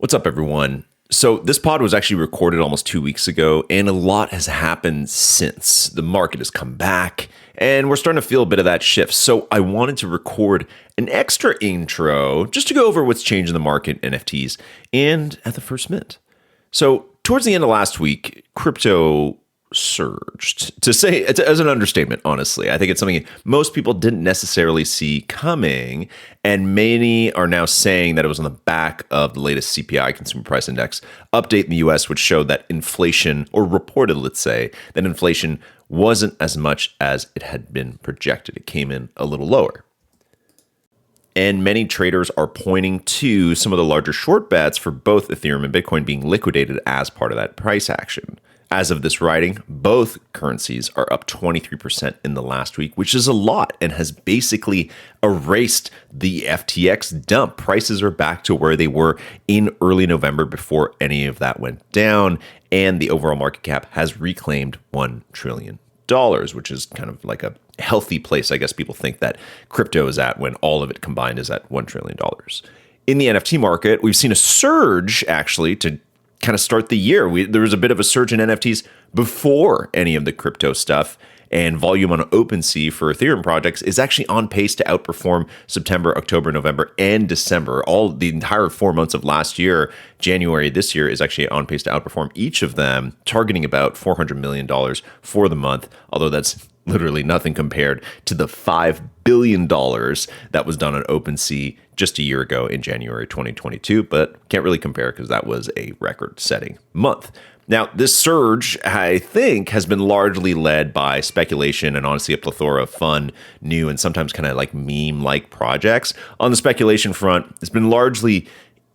What's up, everyone? So, this pod was actually recorded almost 2 weeks ago, and a lot has happened since. The market has come back, and we're starting to feel a bit of that shift. So, I wanted to record an extra intro just to go over what's changed in the market, NFTs, and at the first mint. So, towards the end of last week, crypto surged. To say it's as an understatement, honestly. I think it's something most people didn't necessarily see coming, and many are now saying that it was on the back of the latest CPI, Consumer Price Index, update in the US, which showed that inflation, or reported, let's say, that inflation wasn't as much as it had been projected. It came in a little lower. And many traders are pointing to some of the larger short bets for both Ethereum and Bitcoin being liquidated as part of that price action. As of this writing, both currencies are up 23% in the last week, which is a lot and has basically erased the FTX dump. Prices are back to where they were in early November before any of that went down, and the overall market cap has reclaimed $1 trillion, which is kind of like a healthy place, I guess people think that crypto is at when all of it combined is at $1 trillion. In the NFT market, we've seen a surge actually to kind of start the year. There was a bit of a surge in NFTs before any of the crypto stuff, and volume on OpenSea for Ethereum projects is actually on pace to outperform September, October, November, and December. All the entire 4 months of last year, January this year is actually on pace to outperform each of them, targeting about $400 million for the month, although that's literally nothing compared to the $5 billion that was done on OpenSea just a year ago in January 2022, but can't really compare because that was a record-setting month. Now, this surge, I think, has been largely led by speculation and honestly a plethora of fun, new, and sometimes kind of like meme-like projects. On the speculation front, it's been largely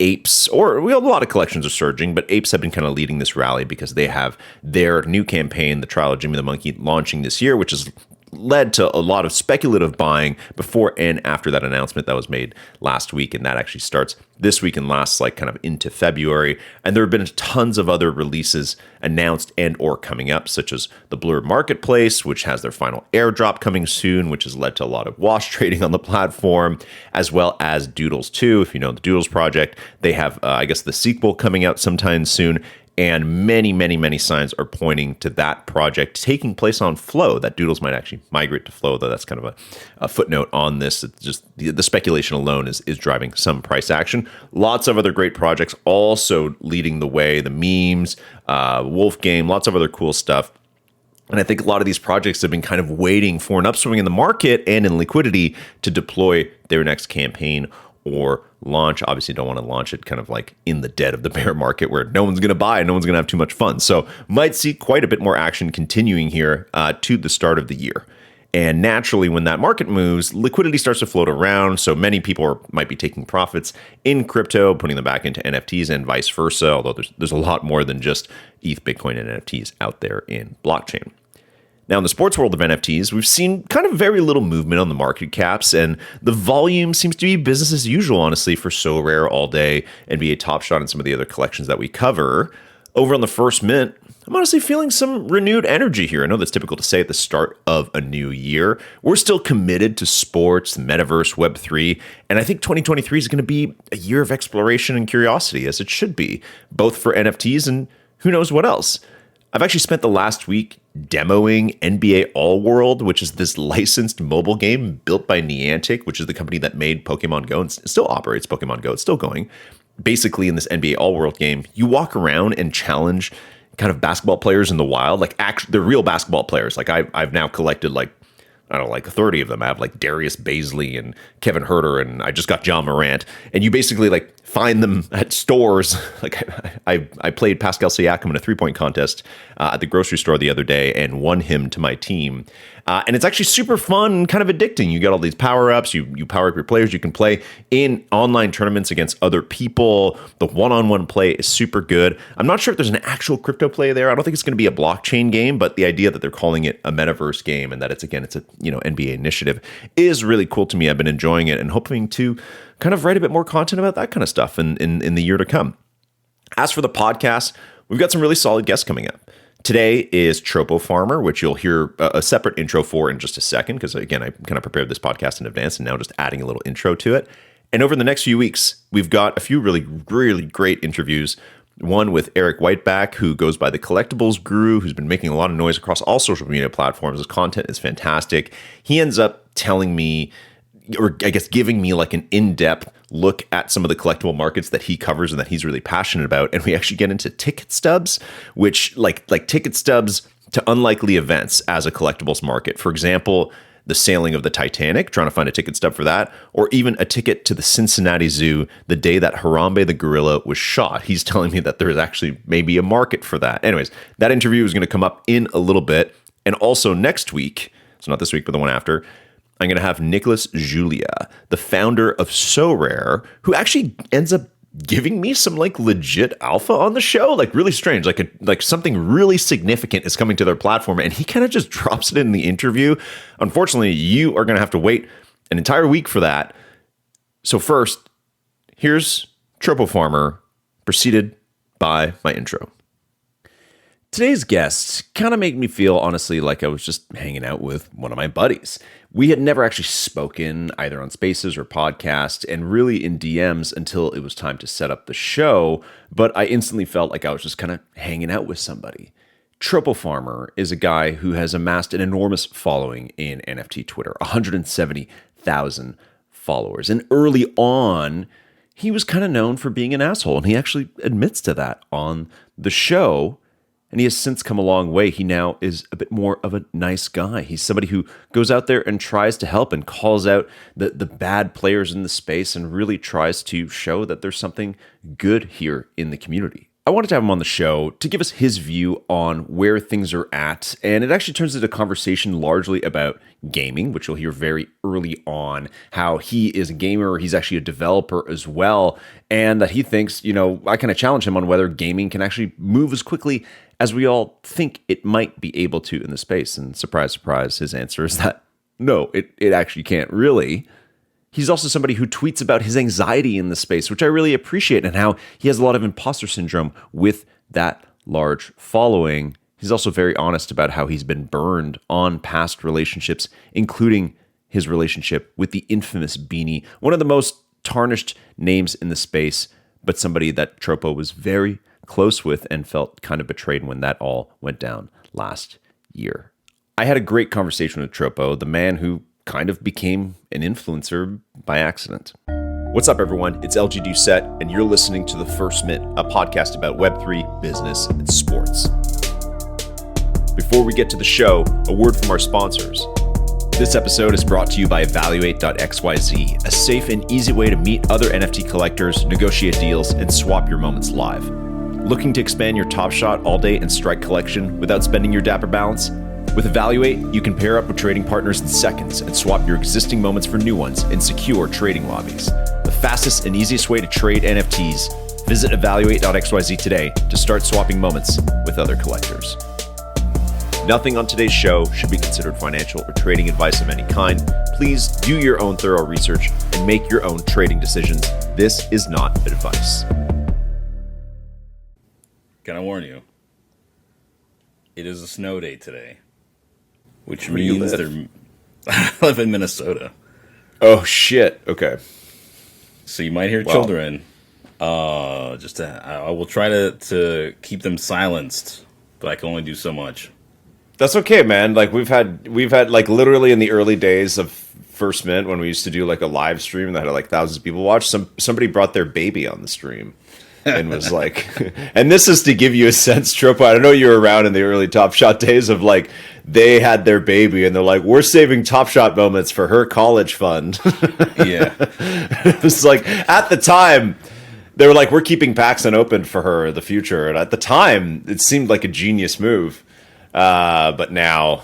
apes, or a lot of collections are surging, but apes have been kind of leading this rally because they have their new campaign, The Trial of Jimmy the Monkey, launching this year, which has led to a lot of speculative buying before and after that announcement that was made last week. And that actually starts this week and lasts like kind of into February. And there have been tons of other releases announced and or coming up, such as the Blur Marketplace, which has their final airdrop coming soon, which has led to a lot of wash trading on the platform, as well as Doodles 2. If you know the Doodles project, they have, I guess, the sequel coming out sometime soon. And many signs are pointing to that project taking place on Flow, that Doodles might actually migrate to Flow, though that's kind of a footnote on this. It's just the speculation alone is driving some price action. Lots of other great projects also leading the way, the memes, Wolf Game, lots of other cool stuff. And I think a lot of these projects have been kind of waiting for an upswing in the market and in liquidity to deploy their next campaign or launch. Obviously, don't want to launch it kind of like in the dead of the bear market where no one's going to buy and no one's going to have too much fun. So might see quite a bit more action continuing here to the start of the year. And naturally, when that market moves, liquidity starts to float around. So many people might be taking profits in crypto, putting them back into NFTs and vice versa, although there's a lot more than just ETH, Bitcoin, and NFTs out there in blockchain. Now, in the sports world of NFTs, we've seen kind of very little movement on the market caps, and the volume seems to be business as usual, honestly, for So Rare, All Day, NBA Top Shot, and some of the other collections that we cover. Over on the first mint, I'm honestly feeling some renewed energy here. I know that's typical to say at the start of a new year. We're still committed to sports, the metaverse, Web3, and I think 2023 is going to be a year of exploration and curiosity, as it should be, both for NFTs and who knows what else. I've actually spent the last week demoing NBA All World, which is this licensed mobile game built by Niantic, which is the company that made Pokemon Go and still operates Pokemon Go. It's still going. Basically, in this NBA All World game, you walk around and challenge kind of basketball players in the wild, like they're real basketball players. Like I've now collected like 30 of them. I have like Darius Baisley and Kevin Huerter, and I just got John Morant. And you basically like find them at stores. Like I played Pascal Siakam in a 3-point contest at the grocery store the other day and won him to my team. And it's actually super fun and kind of addicting. You get all these power-ups. You power up your players. You can play in online tournaments against other people. The one-on-one play is super good. I'm not sure if there's an actual crypto play there. I don't think it's going to be a blockchain game, but the idea that they're calling it a metaverse game and that it's a NBA initiative is really cool to me. I've been enjoying it and hoping to kind of write a bit more content about that kind of stuff in the year to come. As for the podcast, we've got some really solid guests coming up. Today is Tropofarmer, which you'll hear a separate intro for in just a second, because again, I kind of prepared this podcast in advance and now just adding a little intro to it. And over the next few weeks, we've got a few really, really great interviews. One with Eric Whiteback, who goes by the Collectibles Guru, who's been making a lot of noise across all social media platforms. His content is fantastic. He ends up telling me, or I guess giving me like an in-depth look at some of the collectible markets that he covers and that he's really passionate about. And we actually get into ticket stubs, which like ticket stubs to unlikely events as a collectibles market. For example, the sailing of the Titanic, trying to find a ticket stub for that, or even a ticket to the Cincinnati Zoo the day that Harambe the gorilla was shot. He's telling me that there is actually maybe a market for that. Anyways, that interview is going to come up in a little bit. And also next week, so not this week, but the one after, I'm going to have Nicholas Julia, the founder of So Rare, who actually ends up giving me some like legit alpha on the show. Like really strange, like something really significant is coming to their platform, and he kind of just drops it in the interview. Unfortunately, you are going to have to wait an entire week for that. So first, here's Tropofarmer, preceded by my intro. Today's guests kind of make me feel, honestly, like I was just hanging out with one of my buddies. We had never actually spoken either on Spaces or podcast, and really in DMs until it was time to set up the show, but I instantly felt like I was just kind of hanging out with somebody. Tropofarmer is a guy who has amassed an enormous following in NFT Twitter, 170,000 followers. And early on, he was kind of known for being an asshole, and he actually admits to that on the show. And he has since come a long way. He now is a bit more of a nice guy. He's somebody who goes out there and tries to help and calls out the bad players in the space and really tries to show that there's something good here in the community. I wanted to have him on the show to give us his view on where things are at. And it actually turns into a conversation largely about gaming, which you'll hear very early on, how he is a gamer. He's actually a developer as well. And that he thinks, I kind of challenge him on whether gaming can actually move as quickly as we all think it might be able to in the space. And surprise, surprise, his answer is that no, it actually can't really. He's also somebody who tweets about his anxiety in the space, which I really appreciate, and how he has a lot of imposter syndrome with that large following. He's also very honest about how he's been burned on past relationships, including his relationship with the infamous Beanie, one of the most tarnished names in the space, but somebody that Tropo was very close with and felt kind of betrayed when that all went down last year. I had a great conversation with Tropo, the man who kind of became an influencer by accident. What's up, everyone? It's LG Doucette, and you're listening to The First Mint, a podcast about Web3, business, and sports. Before we get to the show, a word from our sponsors. This episode is brought to you by Evaluate.xyz, a safe and easy way to meet other NFT collectors, negotiate deals, and swap your moments live. Looking to expand your Top Shot, All Day, and Strike collection without spending your Dapper balance? With Evaluate, you can pair up with trading partners in seconds and swap your existing moments for new ones in secure trading lobbies. The fastest and easiest way to trade NFTs. Visit Evaluate.xyz today to start swapping moments with other collectors. Nothing on today's show should be considered financial or trading advice of any kind. Please do your own thorough research and make your own trading decisions. This is not advice. Can I warn you? It is a snow day today, which Where do you means live? I live in Minnesota. Oh, shit. Okay. So you might hear Wow. children. I will try to keep them silenced, but I can only do so much. That's okay, man. Like we've had like literally in the early days of First Mint when we used to do like a live stream that had like thousands of people watch, somebody brought their baby on the stream. And was like, and this is to give you a sense, Tropo. I don't know you were around in the early Top Shot days of like, they had their baby and they're like, we're saving Top Shot moments for her college fund. Yeah. It was like, at the time, they were like, we're keeping Paxson open for her in the future. And at the time, it seemed like a genius move. But now,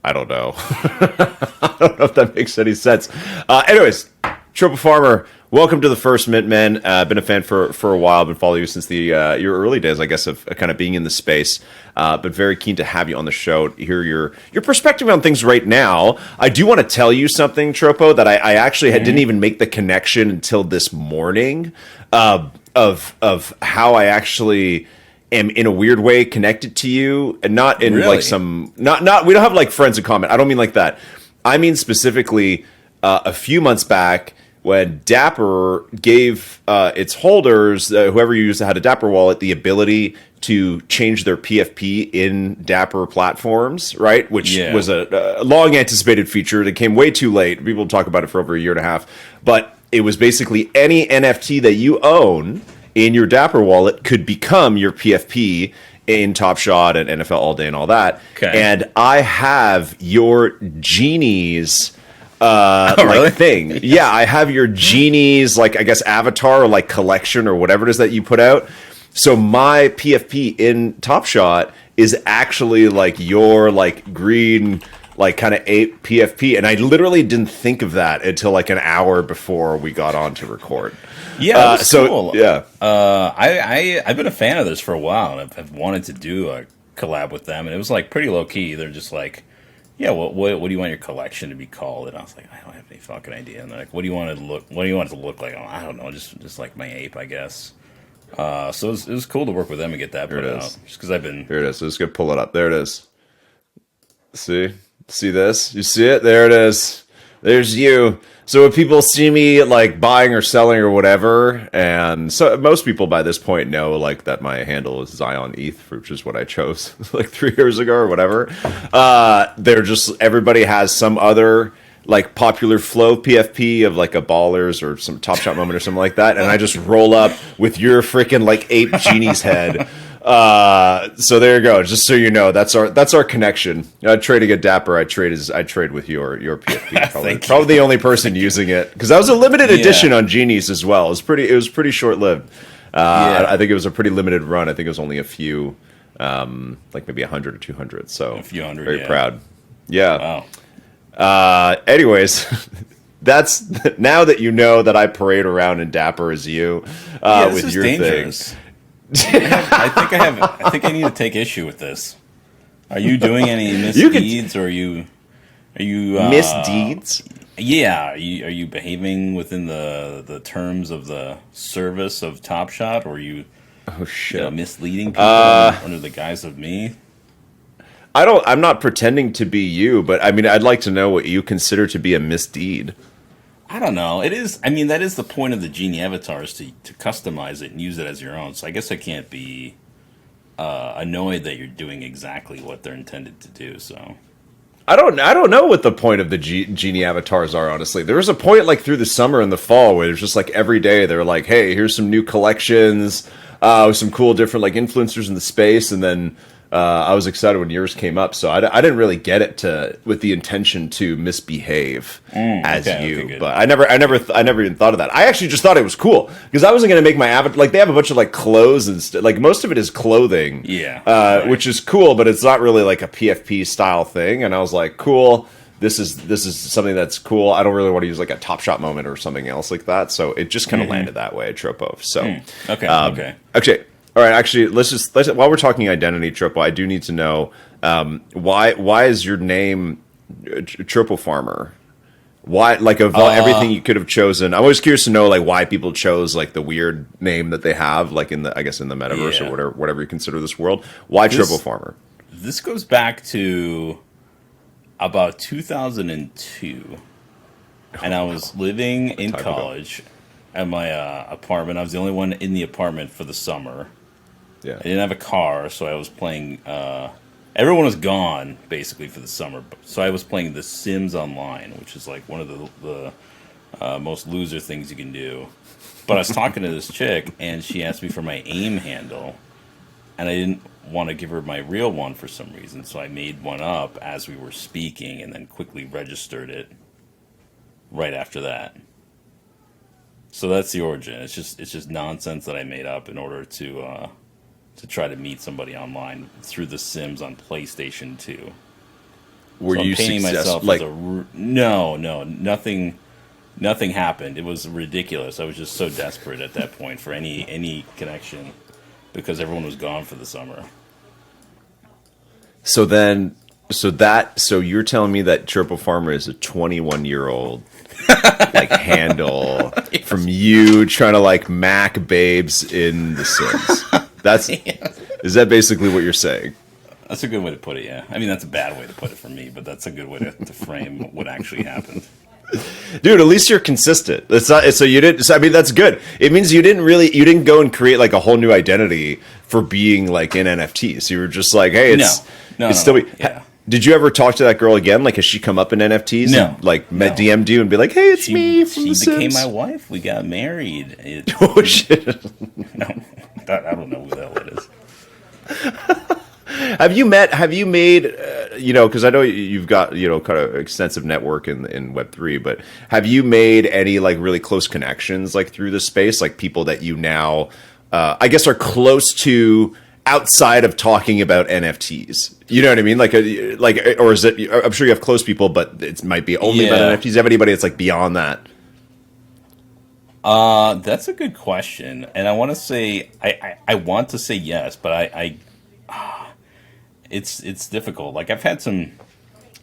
I don't know. I don't know if that makes any sense. Anyways, Tropofarmer, welcome to The First Mint, man. Been a fan for a while. Been following you since your early days, I guess, of kind of being in the space. But very keen to have you on the show to hear your perspective on things right now. I do want to tell you something, Tropo, that I actually didn't even make the connection until this morning of how I actually am in a weird way connected to you, and not in Really? like some not we don't have like friends in common. I don't mean like that. I mean specifically a few months back when Dapper gave its holders, whoever used had a Dapper wallet, the ability to change their PFP in Dapper platforms, right? Which was a long anticipated feature that came way too late. People talk about it for over a year and a half, but it was basically any NFT that you own in your Dapper wallet could become your PFP in Top Shot and NFL All Day and all that. Okay. And I have your Genie's really? thing. Yeah, I have your Genie's, like, I guess, avatar or like collection or whatever it is that you put out. So my PFP in Top Shot is actually like your like green, like kind of ape PFP. And I literally didn't think of that until like an hour before we got on to record. Yeah, so cool. Yeah, I've been a fan of this for a while, and I've wanted to do a collab with them, and it was like pretty low key. They're just like, yeah, what do you want your collection to be called? And I was like, I don't have any fucking idea. And they're like, what do you want it to look like? I don't know, just like my ape, I guess. So it was cool to work with them and get that put out. Just because I've been here it is. So just gonna pull it up. There it is. See this? You see it? There it is. There's you. So when people see me like buying or selling or whatever, and so most people by this point know like that my handle is Zion ETH, which is what I chose like 3 years ago or whatever. They're just, everybody has some other like popular flow PFP of like a Ballers or some Top Shot moment or something like that, and I just roll up with your freaking like ape Genie's head. So there you go. Just so you know, that's our connection. Trading a Dapper, I trade with your PFP. Probably the only person using it, because that was a limited edition on Genie's as well. It was pretty short lived. I think it was a pretty limited run. I think it was only a few, like maybe 100 or 200. So a few hundred. Very proud. Yeah. Wow. Anyways. That's now that you know that I parade around in Dapper as you with your dangerous. thing. I think I need to take issue with this. Are you doing any misdeeds, or are you misdeeds? Yeah, are you behaving within the terms of the service of Top Shot, or are you misleading people under the guise of me? I'm not pretending to be you, but I mean, I'd like to know what you consider to be a misdeed. I don't know. It is. I mean, that is the point of the Genie avatars, to customize it and use it as your own. So I guess I can't be annoyed that you're doing exactly what they're intended to do. So I don't know what the point of the Genie avatars are. Honestly, there was a point like through the summer and the fall where it's just like every day they're like, "Hey, here's some new collections, with some cool different like influencers in the space," and then. I was excited when yours came up, so I didn't really get it with the intention to misbehave as you. But I never even thought of that. I actually just thought it was cool because I wasn't going to make my avatar like they have a bunch of like clothes and stuff. Like most of it is clothing, right. Which is cool, but it's not really like a PFP style thing. And I was like, cool. This is something that's cool. I don't really want to use like a Top Shot moment or something else like that. So it just kind of landed that way at Tropo. So okay. All right, actually, let's while we're talking identity, Tropo, I do need to know why is your name Tropofarmer? Why, like, of everything you could have chosen? I'm always curious to know like why people chose like the weird name that they have, like in the metaverse or whatever you consider this world. Why Tropofarmer? This goes back to about 2002, and I was living in college at my apartment. I was the only one in the apartment for the summer. Yeah. I didn't have a car, so I was playing... everyone was gone, basically, for the summer. So I was playing The Sims Online, which is like one of the most loser things you can do. But I was talking to this chick, and she asked me for my AIM handle. And I didn't want to give her my real one for some reason, so I made one up as we were speaking and then quickly registered it right after that. So that's the origin. It's just nonsense that I made up in order to try to meet somebody online through The Sims on PlayStation 2. Were you painting myself like as no, nothing happened. It was ridiculous. I was just so desperate at that point for any connection because everyone was gone for the summer. So you're telling me that Tropofarmer is a 21-year-old like handle from you trying to like Mac babes in The Sims. Is that basically what you're saying? That's a good way to put it, yeah. I mean, that's a bad way to put it for me, but that's a good way to frame what actually happened. Dude, at least you're consistent. It's not so you didn't. So, I mean, that's good. It means you didn't go and create like a whole new identity for being like in NFTs. You were just like, hey, it's still. Yeah. Did you ever talk to that girl again? Like, has she come up in NFTs? No, and, like, DM'd you and be like, hey, it's me from The Sims. She became my wife. We got married. Oh shit! No, I don't know who the hell it is. Have you made, because I know you've got, kind of extensive network in Web3, but have you made any like really close connections like through this space, like people that you now, I guess, are close to outside of talking about NFTs? You know what I mean? Or is it, I'm sure you have close people, but it might be only about NFTs. Do you have anybody that's like beyond that? That's a good question. And I want to say, I want to say yes, but it's difficult. Like I've had some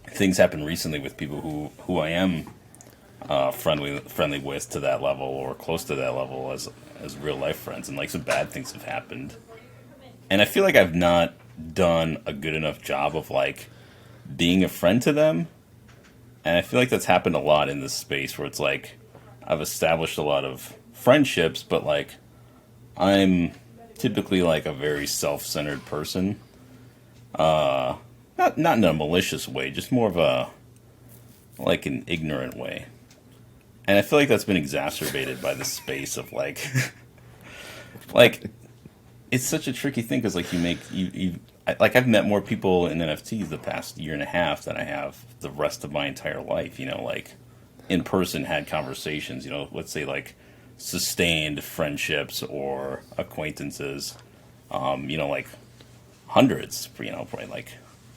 things happen recently with people who I am friendly with to that level or close to that level as real life friends, and like some bad things have happened. And I feel like I've not done a good enough job of like being a friend to them. And I feel like that's happened a lot in this space where it's like I've established a lot of friendships, but like I'm typically like a very self-centered person. Not in a malicious way, just more of a like an ignorant way. And I feel like that's been exacerbated by the space of like like it's such a tricky thing because like I've met more people in NFTs the past year and a half than I have the rest of my entire life, like in person had conversations, let's say like sustained friendships or acquaintances, like hundreds, probably like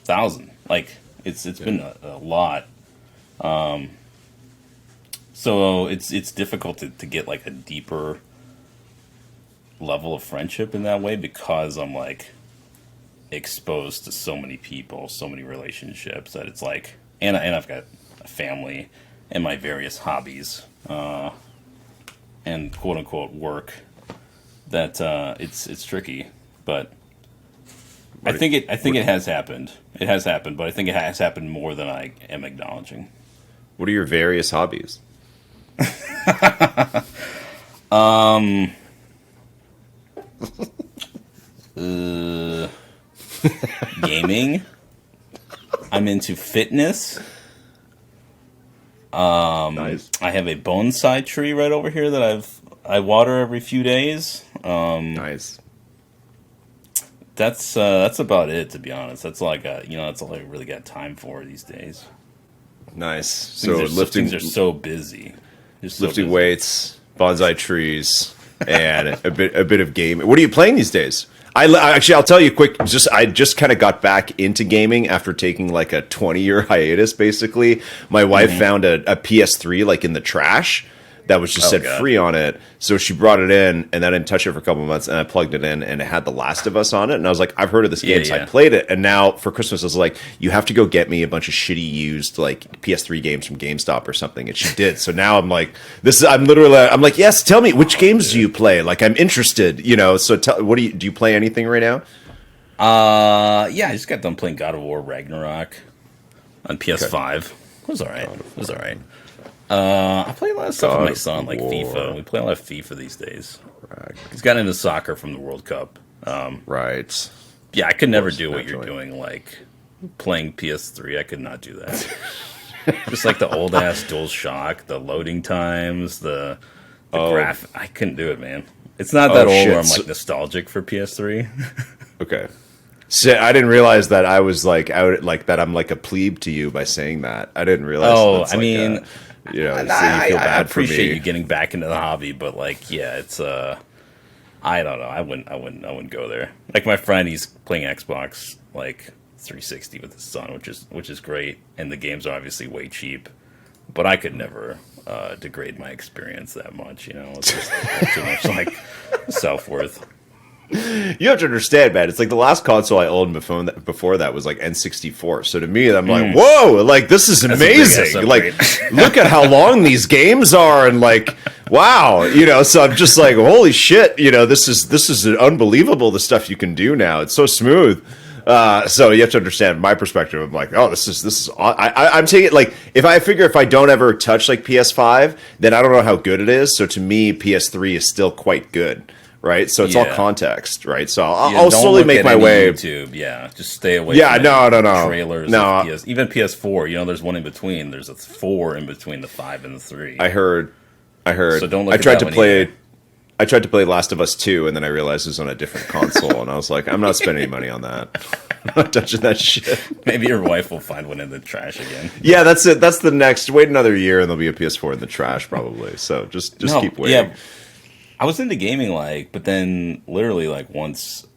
1,000. Like it's been a lot. So it's difficult to get like a deeper level of friendship in that way because I'm like exposed to so many people, so many relationships that it's like, and I've got a family and my various hobbies, and quote unquote work that it's tricky, but right. I think it has happened. It has happened, but I think it has happened more than I am acknowledging. What are your various hobbies? Gaming. I'm into fitness. Nice. I have a bonsai tree right over here that I water every few days. Nice. That's about it, to be honest. That's all I got. That's all I really got time for these days. Nice. Things are so busy. Lifting weights, bonsai trees, and a bit of gaming. What are you playing these days? I'll tell you quick. I just kind of got back into gaming after taking like a 20-year hiatus. Basically, my wife found a PS3 like in the trash that was just free on it. So she brought it in, and I didn't touch it for a couple of months, and I plugged it in, and it had The Last of Us on it. And I was like, I've heard of this game, so I played it. And now for Christmas, I was like, you have to go get me a bunch of shitty used like PS3 games from GameStop or something. And she did. So now I'm like, I'm like, yes, tell me, which games do you play? Like, I'm interested, So do you play anything right now? Yeah, I just got done playing God of War Ragnarok on PS5. Okay. It was all right. I play a lot of stuff with my son, like FIFA. We play a lot of FIFA these days. Right. He's gotten into soccer from the World Cup. Right. Yeah, I could never do what you're doing, like playing PS3. I could not do that. Just like the old ass DualShock, the loading times, the graph. I couldn't do it, man. It's not that old where I'm like nostalgic for PS3. Okay. So I didn't realize that I was like that. I'm like a plebe to you by saying that. I didn't realize. Oh, I mean. So you feel bad I appreciate for me. you getting back into the hobby, but like, yeah, it's I don't know. I wouldn't go there. Like my friend, he's playing Xbox like 360 with his son, which is great, and the games are obviously way cheap. But I could never degrade my experience that much. It's just too much like self-worth. You have to understand, man. It's like the last console I owned before that was like N64. So to me, I'm like, whoa, like this is amazing. Like, look at how long these games are, and like, wow, So I'm just like, holy shit, this is unbelievable. The stuff you can do now. It's so smooth. So you have to understand my perspective. I'm like, oh, this is. I'm taking it like if I don't ever touch like PS5, then I don't know how good it is. So to me, PS3 is still quite good, right? So it's all Yeah. context, right? So Yeah, I'll don't slowly look make at my any way. YouTube. Yeah, just stay away Yeah, from no, any no, no, trailers of no. even PS4. You know, there's one in between. There's a 4 in between the 5 and the 3. I heard, I So heard. don't I look at tried that to one play. either. I tried to play Last of Us 2, and then I realized it was on a different console, and I was like, I'm not spending any money on that. I'm not touching that shit. Maybe your wife will find one in the trash again. Yeah, that's it. That's the next. Wait another year, and there'll be a PS4 in the trash, probably. So just No, keep waiting. yeah, I was into gaming like, but then literally like once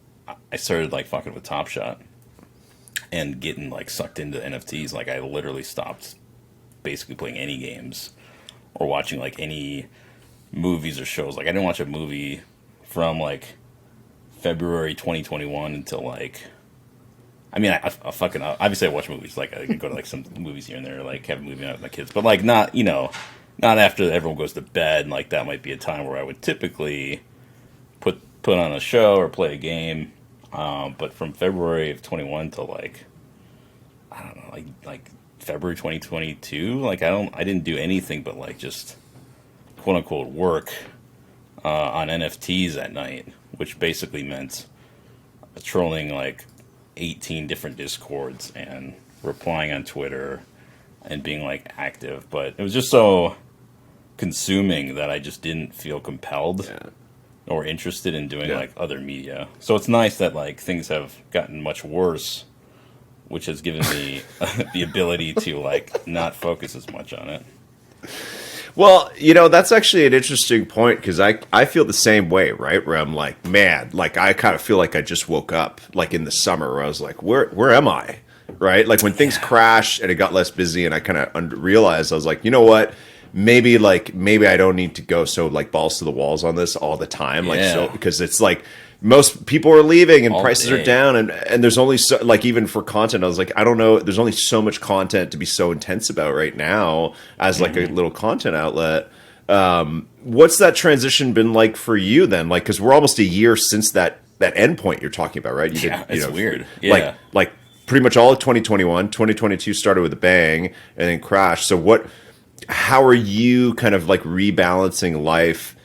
I started like fucking with Top Shot and getting like sucked into NFTs, like I literally stopped basically playing any games or watching like any movies or shows. Like I didn't watch a movie from like February 2021 until like I mean I fucking obviously I watch movies like I go to like some movies here and there like have a movie night with my kids, but like not not after everyone goes to bed. Like that might be a time where I would typically put on a show or play a game. But from February of 21 to like I don't know like February 2022, like I didn't do anything but like just quote unquote work on NFTs at night, which basically meant trolling like 18 different discords and replying on Twitter and being like active. But it was just so consuming that I just didn't feel compelled Yeah. or interested in doing Yeah. like other media. So it's nice that like things have gotten much worse, which has given me the ability to like not focus as much on it. Well, that's actually an interesting point because I feel the same way, right? Where I'm like, man, like I kind of feel like I just woke up, like in the summer, where I was like, where am I? Right? Like when things crashed and it got less busy, and I kind of realized I was like, you know what? Maybe I don't need to go so like balls to the walls on this all the time, like so Yeah. because it's like most people are leaving and All prices are day. down and there's only so like even for content I was like I don't know there's only so much content to be so intense about right now as like a little content outlet. What's that transition been like for you then? Like because we're almost a year since that endpoint you're talking about, right? You Yeah, it's weird. like Yeah. like pretty much all of 2021, 2022 started with a bang and then crashed. So how are you kind of like rebalancing life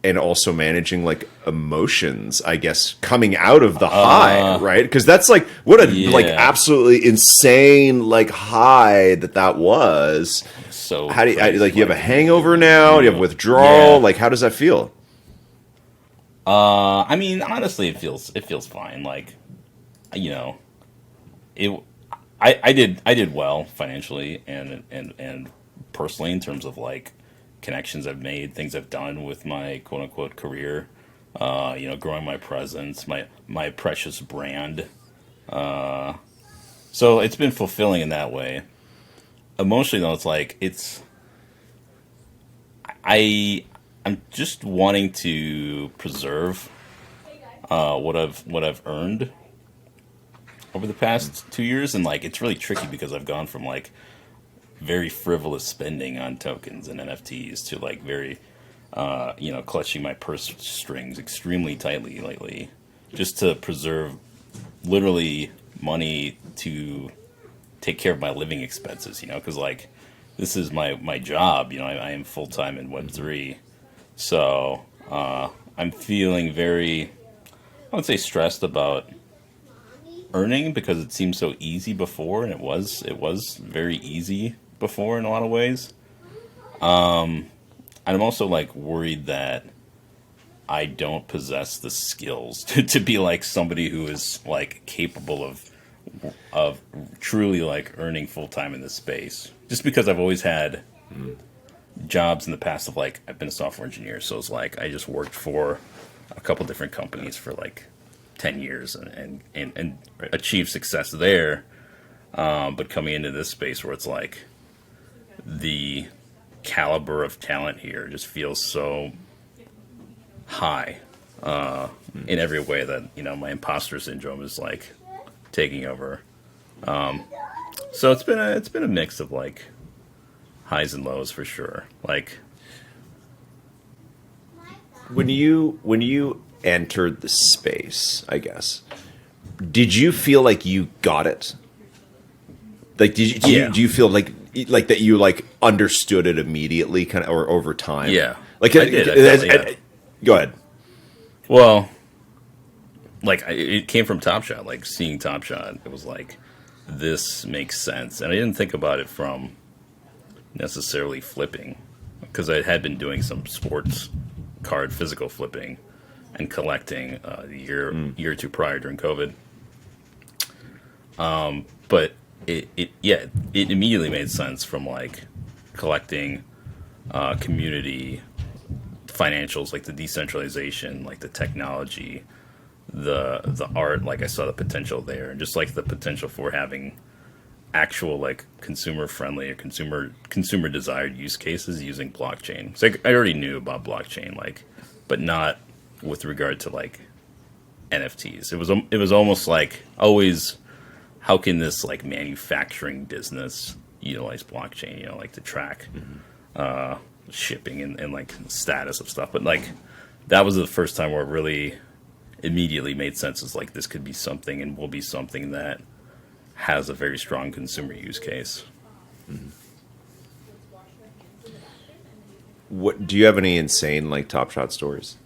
and also managing like emotions, I guess, coming out of the high, right? Because that's like what a like Yeah. absolutely insane like high that was. So How do you crazy, like you have a like, hangover now? Do you have withdrawal? Yeah. Like how does that feel? I mean, honestly, it feels fine. Like, you know, it. I did well financially and personally in terms of like connections I've made, things I've done with my quote unquote career. Growing my presence, my precious brand. So it's been fulfilling in that way. Emotionally, though, it's like I'm just wanting to preserve what I've earned over the past 2 years, and like it's really tricky because I've gone from like very frivolous spending on tokens and NFTs to like very clutching my purse strings extremely tightly lately, just to preserve literally money to take care of my living expenses. Because like this is my job. I am full time in Web3, so I'm feeling very, I would say, stressed about earning because it seemed so easy before, and it was very easy before in a lot of ways. I'm also like worried that I don't possess the skills to be like somebody who is like capable of truly like earning full time in this space. Just because I've always had jobs in the past of like I've been a software engineer, so it's like I just worked for a couple different companies for like 10 years and achieved success there. But coming into this space where it's like the caliber of talent here just feels so high in every way that my imposter syndrome is like taking over. So it's been a mix of like highs and lows for sure. Like When you entered the space, I guess, Did you feel like you got it? Like, do you feel like that you like understood it immediately, kind of, or over time? Yeah, like I did. Go ahead. Well, like it came from Top Shot. Like seeing Top Shot, it was like this makes sense, and I didn't think about it from necessarily flipping, because I had been doing some sports card physical flipping and collecting the year or two prior during COVID. But it immediately made sense from like collecting community financials, like the decentralization, like the technology, the art. Like I saw the potential there, and just like the potential for having actual like consumer friendly or consumer desired use cases using blockchain. So I already knew about blockchain, like, but not with regard to like NFTs. It was almost like always, how can this like manufacturing business utilize blockchain, you know, like to track shipping and like status of stuff. But like that was the first time where it really immediately made sense. Is like this could be something and will be something that has a very strong consumer use case. Mm-hmm. What do you have any insane like Top Shot stories?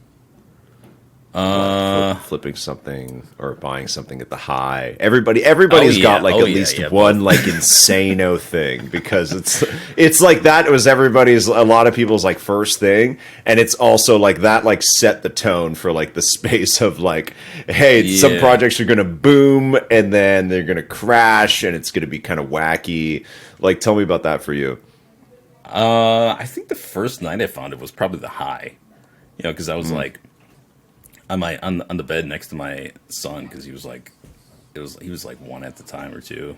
Flipping something or buying something at the high. Everybody's got like at least one like insano thing, because it's like that was a lot of people's like first thing, and it's also like that like set the tone for like the space of like, hey, some projects are gonna boom and then they're gonna crash and it's gonna be kind of wacky. Like, tell me about that for you. I think the first night I found it was probably the high, you know, because I was like on the bed next to my son, because he was like one at the time or two,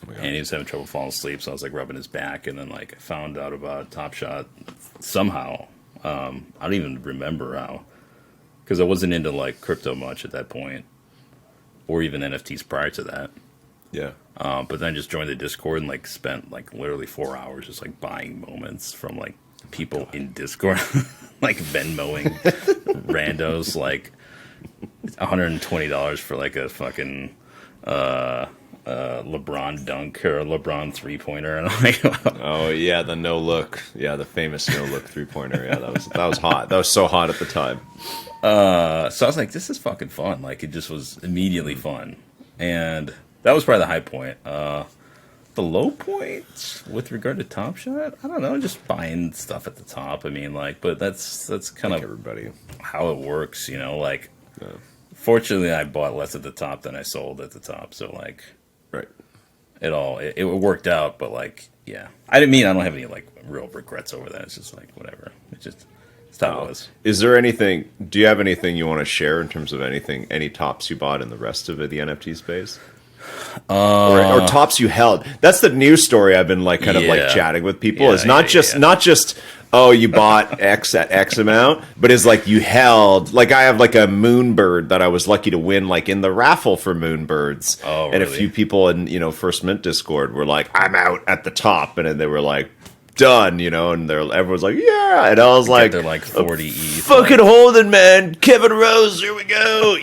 and he was having trouble falling asleep. So I was like rubbing his back, and then like I found out about Top Shot somehow. I don't even remember how, because I wasn't into like crypto much at that point, or even NFTs prior to that. Yeah. But then I just joined the Discord and like spent like literally 4 hours just like buying moments from like people in Discord, like Venmoing randos like $120 for like a fucking LeBron dunk or a LeBron 3-pointer, and I'm like, oh yeah, the no look, the famous no look 3-pointer. Yeah, that was hot. That was so hot at the time. So I was like, this is fucking fun. Like, it just was immediately fun, and that was probably the high point. The low point with regard to Top Shot, I don't know, just buying stuff at the top. I mean, like, but that's kind of everybody how it works, you know. Like, fortunately, I bought less at the top than I sold at the top, so like, right, it worked out. But like, yeah, I don't have any like real regrets over that. It's just like whatever. It's how it was. Is there anything? Do you have anything you want to share in terms of any tops you bought in the rest of the NFT space? Or tops you held. That's the news story I've been like kind of like chatting with people. Is not just oh, you bought X at X amount, but is like you held. Like, I have like a Moonbird that I was lucky to win like in the raffle for Moonbirds. Oh, really? And a few people in First Mint Discord were like, I'm out at the top, and then they were like, done, and everyone's like, yeah, and I was like, they're like 40 ETH, fucking holding, man, Kevin Rose, here we go,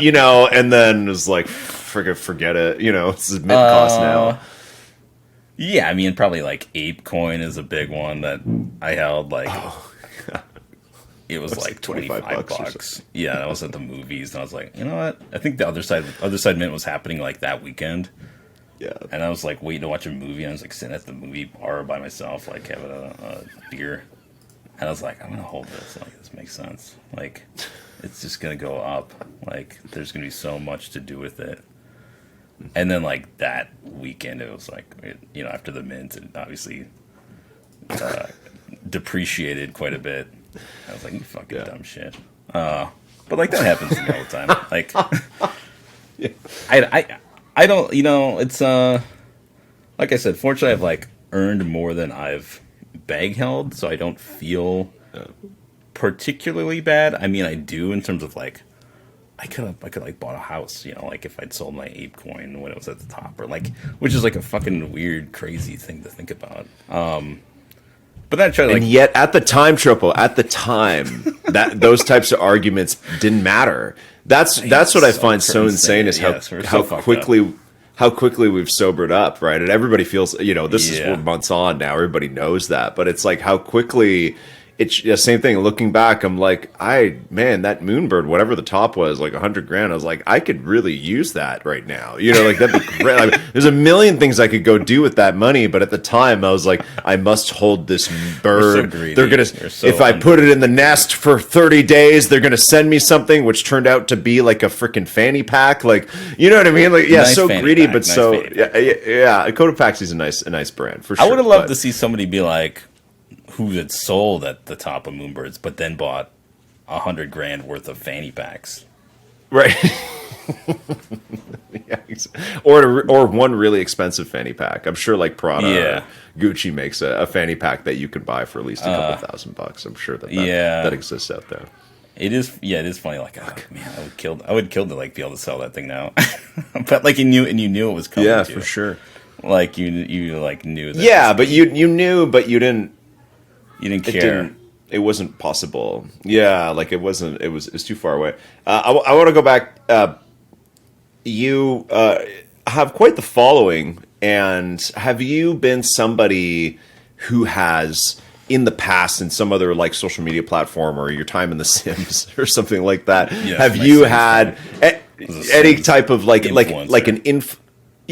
and then it was like, forget it, it's mid cost now. Yeah, I mean, probably like ApeCoin is a big one that I held. Like, it was like $25. Yeah, I was at the movies, and I was like, you know what? I think the other side mint was happening like that weekend. Yeah, and I was like waiting to watch a movie, and I was like sitting at the movie bar by myself, like having a beer, and I was like, I'm gonna hold this. Like, this makes sense. Like, it's just gonna go up. Like, there's gonna be so much to do with it. And then like that weekend, it was like, after the mint, it obviously depreciated quite a bit. I was like, you fucking dumb shit. But like, that happens to me all the time. Like, I don't, it's, like I said, fortunately I've like earned more than I've bag held, so I don't feel particularly bad. I mean, I do in terms of like, I could like bought a house, like if I'd sold my ApeCoin when it was at the top, or like, which is like a fucking weird, crazy thing to think about. But then I try to and yet at the time, Tropo, that those types of arguments didn't matter. That's what I find so insane is We're how so fucked up. quickly we've sobered up, right? And everybody feels, this is Yeah. 4 months on now. Everybody knows that, but it's like how quickly it's the same thing. Looking back, I'm like, man, that Moonbird, whatever the top was, like $100,000. I was like, I could really use that right now. Like that'd be great. I mean, there's a million things I could go do with that money, but at the time, I was like, I must hold this bird. greedy. They're gonna, We're so if I put it in the nest for 30 days, they're gonna send me something, which turned out to be like a freaking fanny pack. Like, you know what I mean? Like, yeah, Nice so fanny greedy, pack, but nice so fanny pack. yeah. Cotopaxi's a nice brand for sure. I would have loved but- to see somebody be like, who had sold at the top of Moonbirds, but then bought $100,000 worth of fanny packs. Right. Yeah, or one really expensive fanny pack. I'm sure like Prada or Gucci makes a fanny pack that you could buy for at least a couple $1,000. I'm sure that exists out there. It is funny. Like, oh, man, I would kill to like be able to sell that thing now. But like you knew it was coming. Yeah, too. for sure. Like you like knew that. Yeah, but you knew, but you didn't. You didn't care. It wasn't possible. Yeah, like it wasn't. It was too far away. I want to go back. You have quite the following, and have you been somebody who has in the past in some other like social media platform or your time in The Sims or something like that? Yes, have my you Sims had any type of like an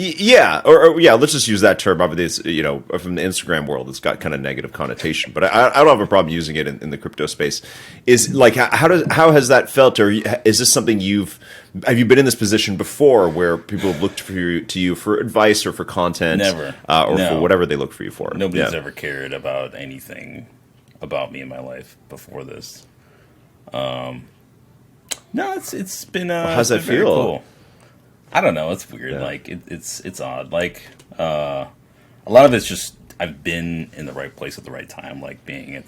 Yeah, or yeah, let's just use that term. Obviously, from the Instagram world, it's got kind of negative connotation, but I don't have a problem using it in the crypto space. Is like how has that felt, or is this something have you been in this position before where people have looked to you for advice or for content, Never, for whatever they look for you for? Nobody's ever cared about anything about me in my life before this. No, it's been. How's that feel? Cool. I don't know. It's weird. Yeah. Like it's odd. Like a lot of it's just I've been in the right place at the right time. Like being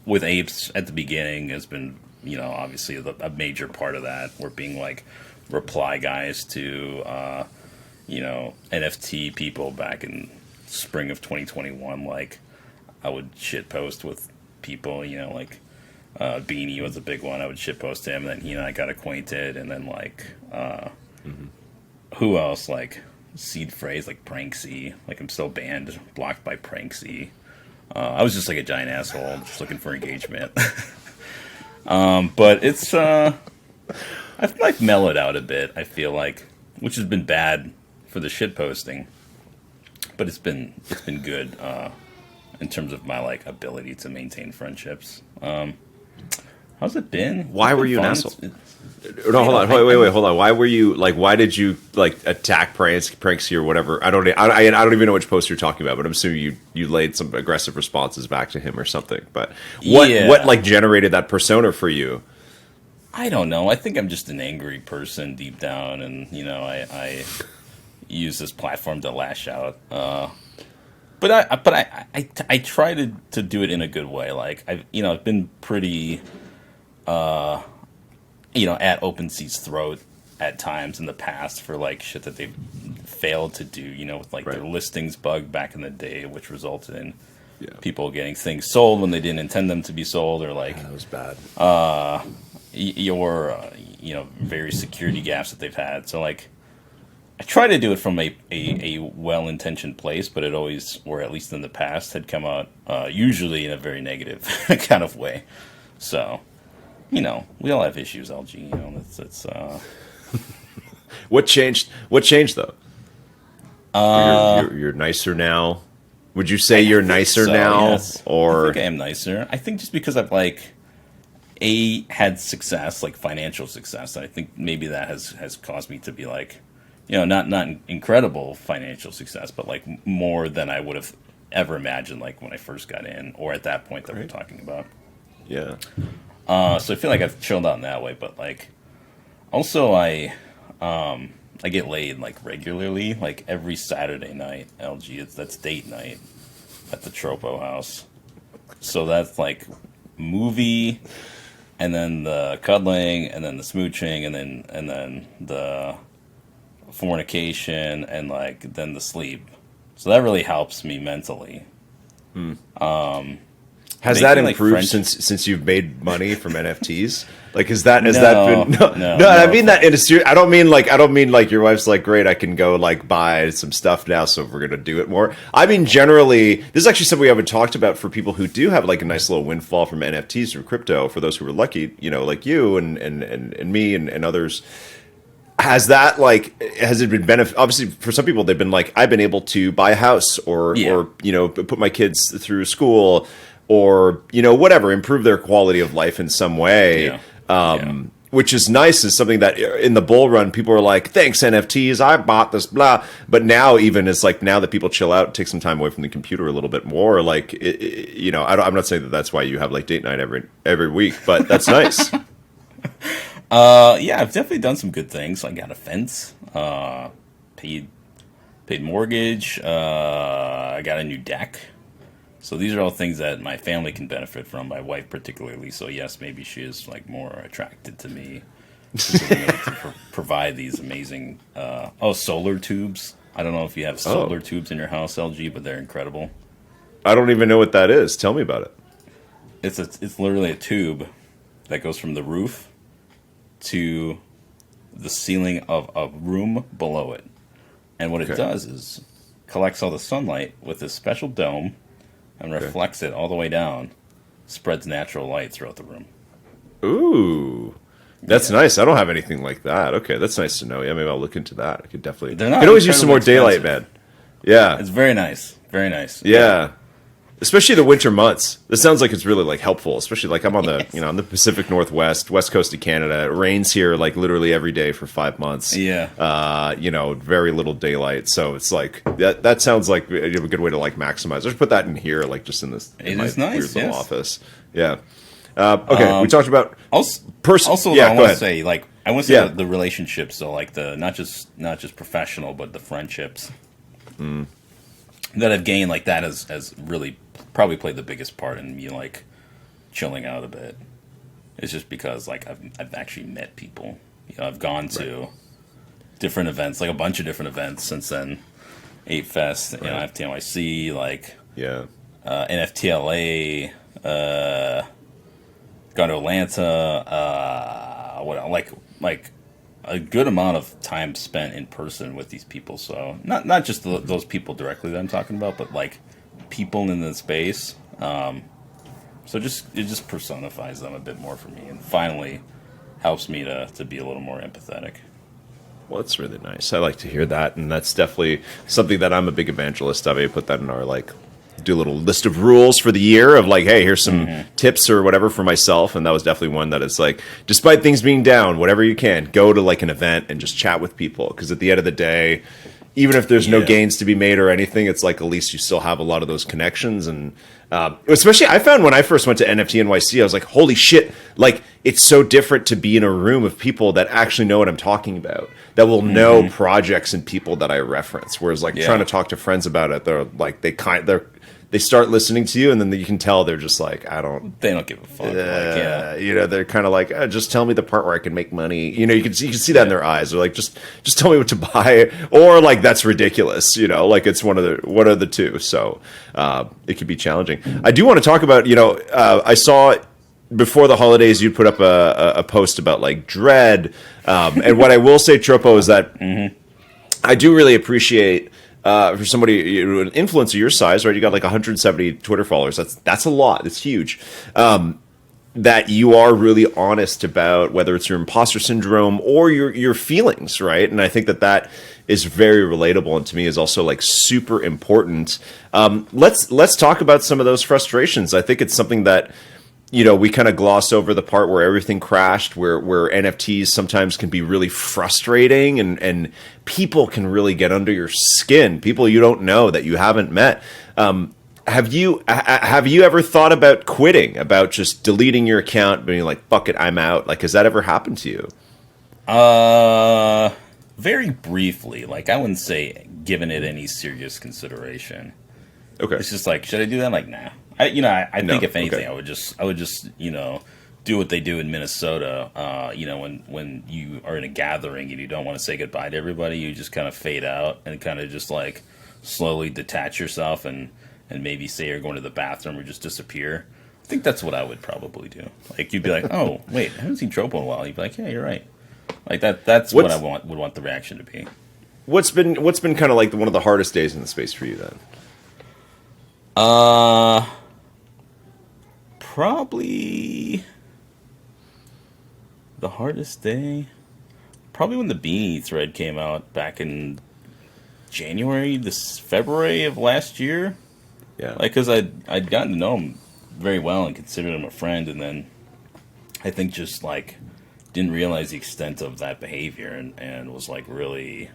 with apes at the beginning has been obviously a major part of that. We're being like reply guys to NFT people back in spring of 2021. Like I would shit post with people. Like Beanie was a big one. I would shit post him, and then he and I got acquainted, and then like. Who else? Like seed phrase, like Pranksy. Like I'm still banned, blocked by Pranksy. I was just like a giant asshole, just looking for engagement. But it's I've like mellowed out a bit. I feel like, which has been bad for the shit posting, but it's been good in terms of my like ability to maintain friendships. How's it been? Why were you an fun. asshole? No, hold on. Wait, hold on. Why were you like? Why did you like attack Pranksy or whatever? I don't even know which post you're talking about, but I'm assuming you laid some aggressive responses back to him or something. But what like generated that persona for you? I don't know. I think I'm just an angry person deep down, and I use this platform to lash out. But I try to do it in a good way. Like I've been pretty. At OpenSea's throat at times in the past for like shit that they've failed to do, with like their listings bug back in the day, which resulted in people getting things sold when they didn't intend them to be sold, or like that was bad. Various security gaps that they've had. So like, I try to do it from a well-intentioned place, but it always, or at least in the past, had come out usually in a very negative kind of way. So. We all have issues, LG. That's What changed though? You're nicer now. Would you say you're nicer now, yes. or I think I am nicer? I think just because I've like had success, like financial success. I think maybe that has caused me to be like, not incredible financial success, but like more than I would have ever imagined, like when I first got in, or at that point that we're talking about. Yeah. So I feel like I've chilled out in that way, but like, also I get laid like regularly, like every Saturday night. LG, that's date night at the Tropo house. So that's like movie, and then the cuddling, and then the smooching, and then the fornication, and like then the sleep. So that really helps me mentally. Has that making like improved French. since you've made money from NFTs? Like, has that No, been no? I no. mean that in a serious. I don't mean like your wife's like, great, I can go like buy some stuff now, so we're gonna do it more. I mean, generally, this is actually something we haven't talked about for people who do have like a nice little windfall from NFTs or crypto. For those who are lucky, like you and me and others. Has it been obviously for some people they've been like, I've been able to buy a house or put my kids through school or whatever, improve their quality of life in some way. Which is nice, is something that in the bull run people are like, thanks NFTs, I bought this, blah. But now even it's like, now that people chill out, take some time away from the computer a little bit more, like I'm not saying that that's why you have like date night every week, but that's nice. Yeah, I've definitely done some good things. I got a fence, paid mortgage, I got a new deck. So these are all things that my family can benefit from, my wife particularly. So yes, maybe she is like more attracted to me being able to provide these amazing solar tubes. I don't know if you have solar tubes in your house, LG, but they're incredible. I don't even know what that is. Tell me about it. It's literally a tube that goes from the roof to the ceiling of a room below it. And what it does is collects all the sunlight with this special dome and reflects it all the way down, spreads natural light throughout the room. Ooh. That's nice. I don't have anything like that. Okay, that's nice to know. Yeah, maybe I'll look into that. I could definitely. They're not could always use some more incredibly daylight, man. Yeah. It's very nice. Very nice. Yeah. Especially the winter months. This sounds like it's really like helpful. Especially like I'm on the on the Pacific Northwest, west coast of Canada. It rains here like literally every day for 5 months. Yeah. Very little daylight. So it's like that sounds like a good way to like maximize. Let's put that in here, like just in this It is nice, weird little yes. office. Yeah. Okay, we talked about Also, yeah, I go want to ahead. say, like, I want to say the relationships, so like the not just professional, but the friendships that I've gained, like that has really probably played the biggest part in me like chilling out a bit. It's just because like I've actually met people. I've gone to different events, like a bunch of different events since then. 8 Fest, FTNYC, like NFTLA, gone to Atlanta, like a good amount of time spent in person with these people. So not just those people directly that I'm talking about, but like people in the space. So it just personifies them a bit more for me, and finally helps me to be a little more empathetic. Well, that's really nice. I like to hear that, and that's definitely something that I'm a big evangelist of. I put that in our do a little list of rules for the year of like, hey, here's some tips or whatever for myself, and that was definitely one that is like, despite things being down, whatever you can, go to like an event and just chat with people, because at the end of the day, even if there's no gains to be made or anything, it's like at least you still have a lot of those connections. And especially I found when I first went to NFT NYC, I was like, holy shit, like it's so different to be in a room of people that actually know what I'm talking about, that will know projects and people that I reference. Whereas like trying to talk to friends about it, they're like, they start listening to you, and then you can tell they're just like, They don't give a fuck. They're kind of like, just tell me the part where I can make money. You can see that in their eyes. They're like, just tell me what to buy, or like that's ridiculous. Like it's one of the two. So it could be challenging. I do want to talk about. I saw before the holidays you put up a post about like Dread, and what I will say, Tropo, is that I do really appreciate. For somebody, an influencer your size, right? You got like 170 Twitter followers. That's a lot. It's huge. That you are really honest about whether it's your imposter syndrome or your feelings, right? And I think that is very relatable, and to me is also like super important. Let's talk about some of those frustrations. I think it's something that we kind of gloss over the part where everything crashed, where NFTs sometimes can be really frustrating, and people can really get under your skin. People you don't know, that you haven't met. Have you ever thought about quitting, about just deleting your account, being like, fuck it, I'm out? Like, has that ever happened to you? Very briefly. Like, I wouldn't say given it any serious consideration. Okay. It's just like, should I do that? Like, nah. I think if anything, I would just do what they do in Minnesota. When you are in a gathering and you don't want to say goodbye to everybody, you just kind of fade out and kind of just like slowly detach yourself and maybe say you're going to the bathroom or just disappear. think that's what I would probably do. Like, you'd be like, oh, wait, I haven't seen Tropo in a while. You'd be like, yeah, you're right. Like, that's what I would want the reaction to be. What's been kind of like one of the hardest days in the space for you then? Probably the hardest day. Probably when the beanie thread came out back in February of last year. Yeah. Like, because I'd gotten to know him very well and considered him a friend, and then I think just like didn't realize the extent of that behavior, and was like really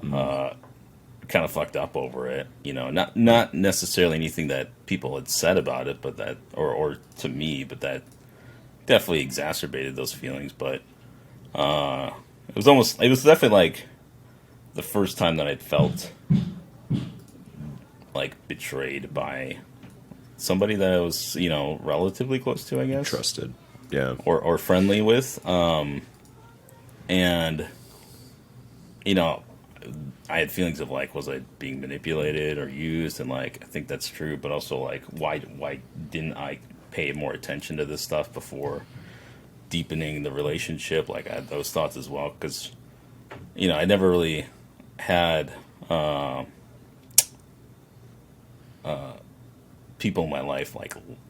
kind of fucked up over it. You know, not necessarily anything that people had said about it, but that or to me, but that definitely exacerbated those feelings. But it was definitely like the first time that I'd felt like betrayed by somebody that I was, you know, relatively close to, I guess. Trusted. Yeah. Or friendly with. And, you know, I had feelings of like, was I being manipulated or used? And like, I think that's true, but also like, why didn't I pay more attention to this stuff before deepening the relationship? Like, I had those thoughts as well, because, you know, I never really had people in my life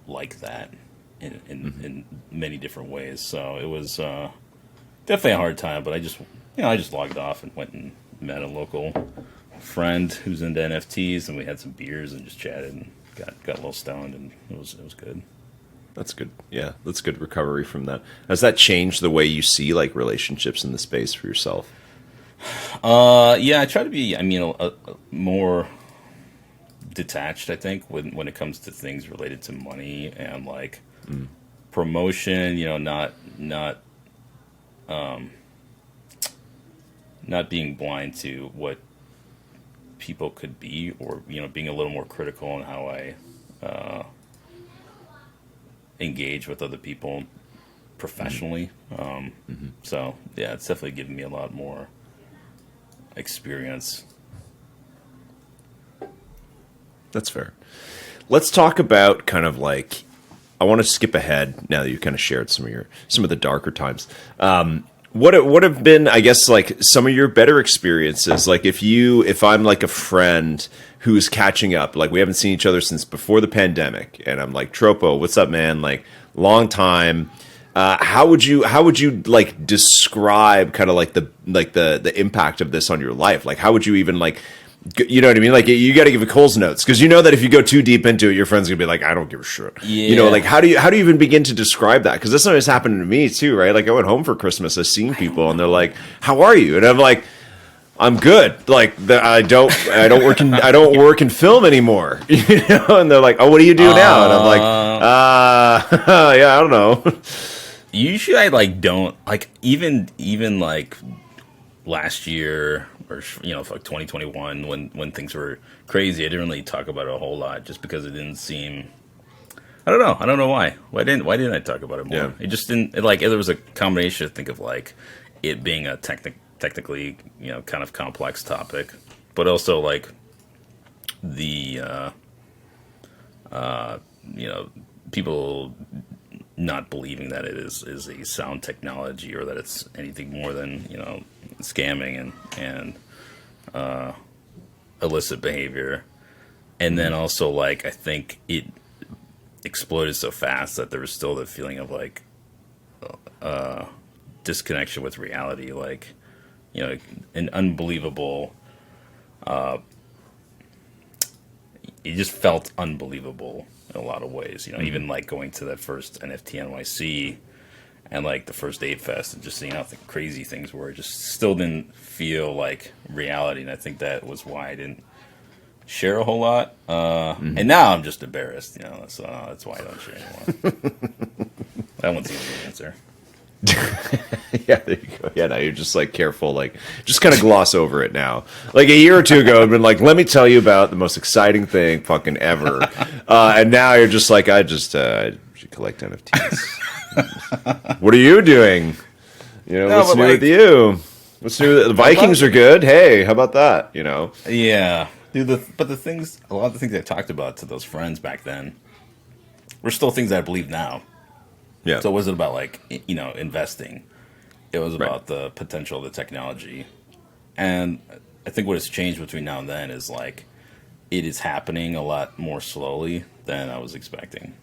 like that in many different ways. So it was definitely a hard time, but I just logged off and went and met a local friend who's into NFTs, and we had some beers and just chatted and got a little stoned, and it was good. That's good. Yeah, that's good recovery from that. Has that changed the way you see like relationships in the space for yourself? Yeah, I try to be, I mean, a more detached, I think, when it comes to things related to money and like promotion. You know, not being blind to what people could be, or, you know, being a little more critical on how I engage with other people professionally. So yeah, it's definitely given me a lot more experience. That's fair. Let's talk about kind of like, I want to skip ahead now that you've kind of shared some of the darker times. What have been, I guess, like some of your better experiences? Like if I'm like a friend who's catching up, like we haven't seen each other since before the pandemic, and I'm like, Tropo, what's up, man? Like, long time. How would you like describe kind of like the impact of this on your life? Like, how would you even like, you know what I mean? Like, you got to give a Cole's notes, because you know that if you go too deep into it, your friend's gonna be like, I don't give a shit. Yeah. You know, like how do you even begin to describe that? Because this always happened to me too, right? Like I went home for Christmas, I've seen people, and they're like, "How are you?" And I'm like, "I'm good." Like I don't work in film anymore. You know? And they're like, "Oh, what do you do now?" And I'm like, yeah, I don't know." Usually I like don't like even like last year, or, you know, like 2021 when things were crazy, I didn't really talk about it a whole lot, just because it didn't seem, I don't know why didn't I talk about it more? Yeah. It just didn't, there was a combination, I think, of like it being a technically, you know, kind of complex topic, but also like the you know, people not believing that it is a sound technology, or that it's anything more than, you know, scamming and illicit behavior. And then also, like, I think it exploded so fast that there was still the feeling of like disconnection with reality, like, you know, an unbelievable it just felt unbelievable in a lot of ways, you know. Even like going to that first NFT NYC and like the first Ape Fest, and just seeing how crazy things were, it just still didn't feel like reality. And I think that was why I didn't share a whole lot. And now I'm just embarrassed, you know, so that's why I don't share anymore. That one's easy to answer. Yeah, there you go. Yeah, now you're just like careful, like just kind of gloss over it now. Like a year or two ago, I've been like, let me tell you about the most exciting thing fucking ever. And now you're just like, I should collect NFTs. What are you doing? You know, what's new with you? What's new? The Vikings are good. Hey, how about that? You know? Yeah. Dude, a lot of the things I talked about to those friends back then, were still things that I believe now. Yeah. So it wasn't about like investing. It was Right. about the potential of the technology. And I think what has changed between now and then is like it is happening a lot more slowly than I was expecting.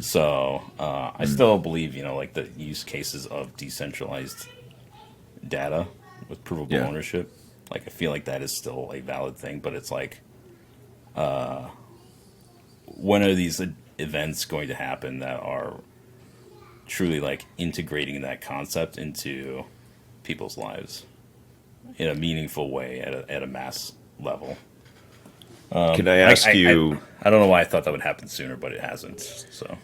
So I still believe, like the use cases of decentralized data with provable Yeah. ownership. Like I feel like that is still a valid thing, but it's like, when are these events going to happen that are truly like integrating that concept into people's lives in a meaningful way at a mass level? Can I ask you? I don't know why I thought that would happen sooner, but it hasn't. So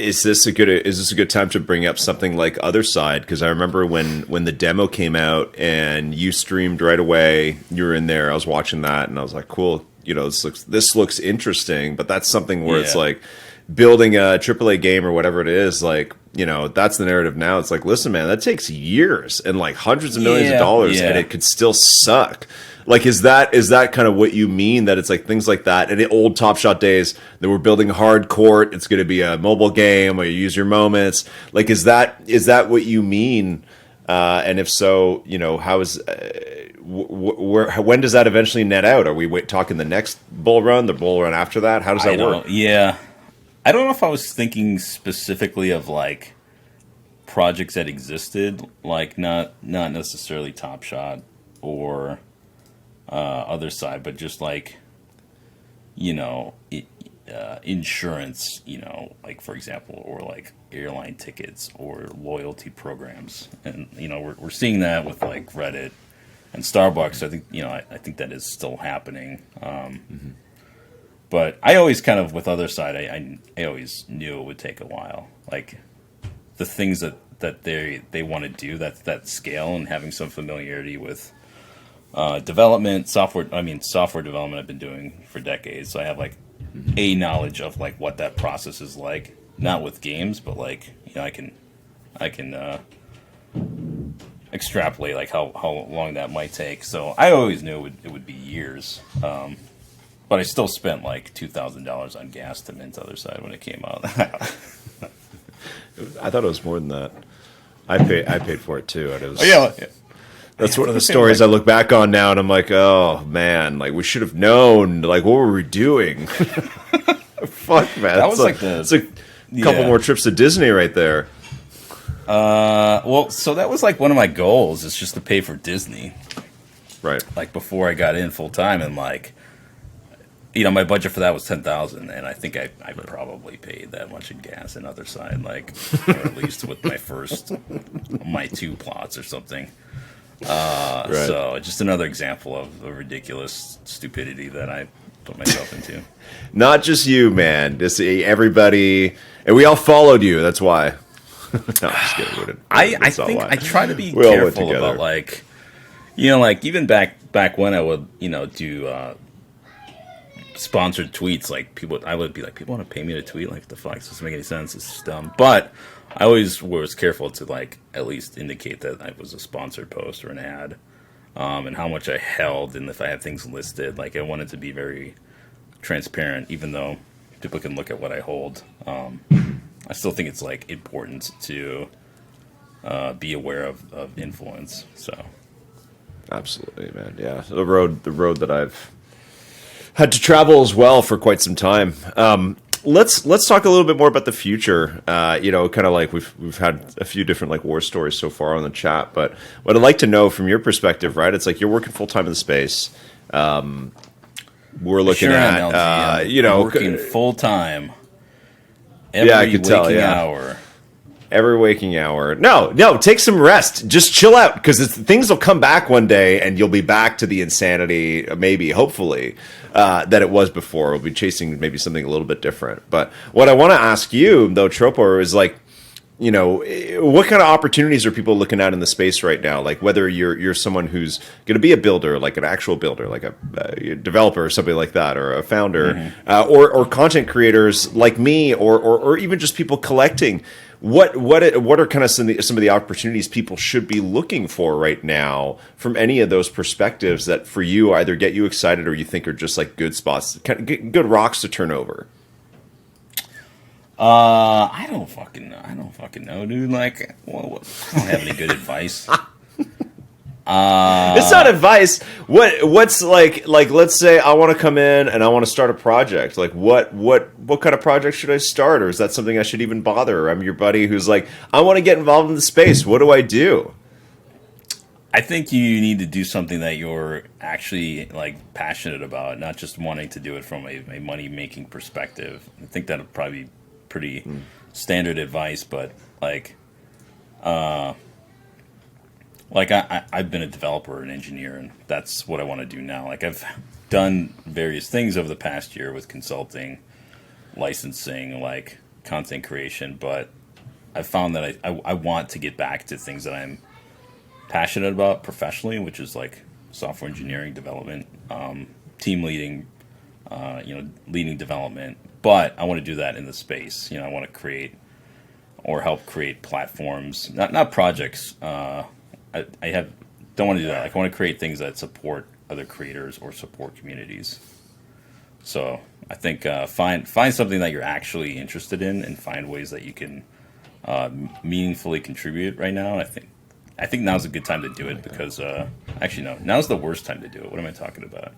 Is this a good time to bring up something like Other Side? Because I remember when the demo came out and you streamed right away. You were in there. I was watching that and I was like, cool. This looks interesting. But that's something where it's Yeah. like building a AAA game or whatever it is. Like that's the narrative now. It's like, listen, man, that takes years and like hundreds of millions of dollars, and it could still suck. Like, is that kind of what you mean? That it's like things like that in the old Top Shot days that we're building hardcore. It's going to be a mobile game where you use your moments. Like, is that what you mean? And if so, how is when does that eventually net out? Are we talking the next bull run, the bull run after that? How does that work? Yeah, I don't know if I was thinking specifically of like projects that existed, like not necessarily Top Shot or Other Side, but just like insurance, like for example, or like airline tickets or loyalty programs, and we're seeing that with like Reddit and Starbucks. I think I think that is still happening. But I always kind of with Other Side, I always knew it would take a while. Like the things that they want to do, that scale, and having some familiarity with development, software development I've been doing for decades. So I have like a knowledge of like what that process is like, not with games, but like, I can extrapolate like how long that might take. So I always knew it would be years. But I still spent like $2,000 on gas to mint Other Side when it came out. I thought it was more than that. I paid for it too. And it was, yeah. that's one of the stories I look back on now, and I'm like, oh man, like we should have known. Like, what were we doing? Fuck, man. That was like it's a couple more trips to Disney right there. Well, so that was like one of my goals, is just to pay for Disney. Right. Like before I got in full time, and like, my budget for that was $10,000, and I think I probably paid that much in gas and Other Side, like, or at least with my 2 plots or something. Right. So just another example of the ridiculous stupidity that I put myself into. Not just you, man. Just everybody, and we all followed you. That's why. No, I'm just kidding. I think I try to be careful about like, like even back when I would do sponsored tweets, like I would be like, people want to pay me to tweet, like the fuck, this doesn't make any sense, it's just dumb. But I always was careful to like at least indicate that I was a sponsored post or an ad, and how much I held, and if I had things listed, like I wanted to be very transparent, even though people can look at what I hold. I still think it's like important to be aware of influence. So absolutely, man. Yeah, the road that I've had to travel as well for quite some time. Let's talk a little bit more about the future. Kind of like we've had a few different like war stories so far on the chat, but what I'd like to know from your perspective, right? It's like you're working full time in the space. We're looking at working full time. I could tell. Hour. Every waking hour. No, take some rest. Just chill out, because things will come back one day, and you'll be back to the insanity, maybe, hopefully, that it was before. We'll be chasing maybe something a little bit different. But what I want to ask you, though, Tropo, is like, what kind of opportunities are people looking at in the space right now? Like whether you're someone who's going to be a builder, like an actual builder, like a developer or something like that, or a founder, or content creators like me, or even just people collecting. What are kind of some of the opportunities people should be looking for right now from any of those perspectives that for you either get you excited or you think are just like good spots, kind of good rocks to turn over? I don't fucking know. I don't fucking know, dude. Like, well, I don't have any good advice. It's not advice. What's like let's say I want to come in and I want to start a project. Like what kind of project should I start, or is that something I should even bother? Or I'm your buddy who's like, I want to get involved in the space. What do I do? I think you need to do something that you're actually like passionate about, not just wanting to do it from a money making perspective. I think that'll probably be pretty standard advice, but I've been a developer and engineer, and that's what I want to do now. Like I've done various things over the past year with consulting, licensing, like content creation, but I found that I want to get back to things that I'm passionate about professionally, which is like software engineering, development, team leading, leading development. But I want to do that in the space. I want to create or help create platforms, not projects. I don't want to do that. Like, I want to create things that support other creators or support communities. So I think find something that you're actually interested in and find ways that you can meaningfully contribute right now. I think now's a good time to do it because actually no, now's the worst time to do it. What am I talking about?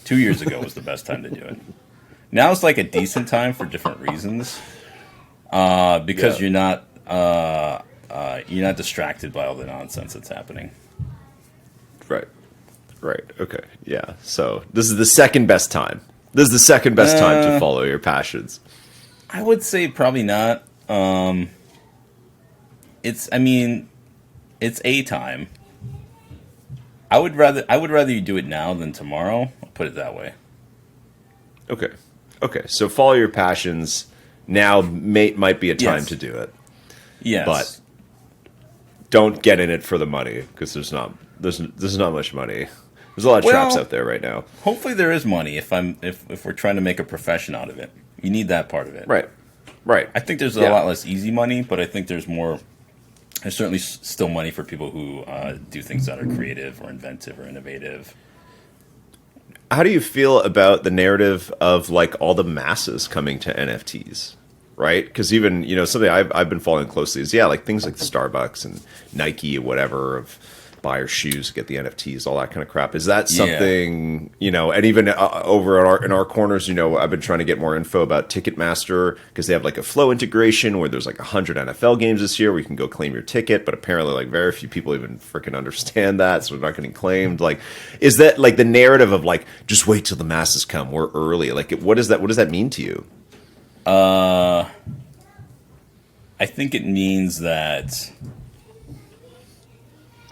2 years ago was the best time to do it. Now it's like a decent time for different reasons because you're not distracted by all the nonsense that's happening. Right. Okay. Yeah. So this is the second best time. This is the second best time to follow your passions. I would say probably not. It's a time. I would rather you do it now than tomorrow. I'll put it that way. Okay. So follow your passions. Now might be a time to do it. Yes. But don't get in it for the money because there's not much money. There's a lot of traps out there right now. Hopefully there is money if we're trying to make a profession out of it. You need that part of it. Right. I think there's a lot less easy money, but I think there's more. There's certainly still money for people who do things that are creative or inventive or innovative. How do you feel about the narrative of like all the masses coming to NFTs? Right? Because even, something I've been following closely is, like things like Starbucks and Nike or whatever of buy your shoes, get the NFTs, all that kind of crap. Is that something, and even over in our corners, I've been trying to get more info about Ticketmaster because they have like a flow integration where there's like 100 NFL games this year where you can go claim your ticket, but apparently like very few people even freaking understand that, so they're not getting claimed. Like, is that like the narrative of like, just wait till the masses come, we're early? Like, what does that mean to you? I think it means that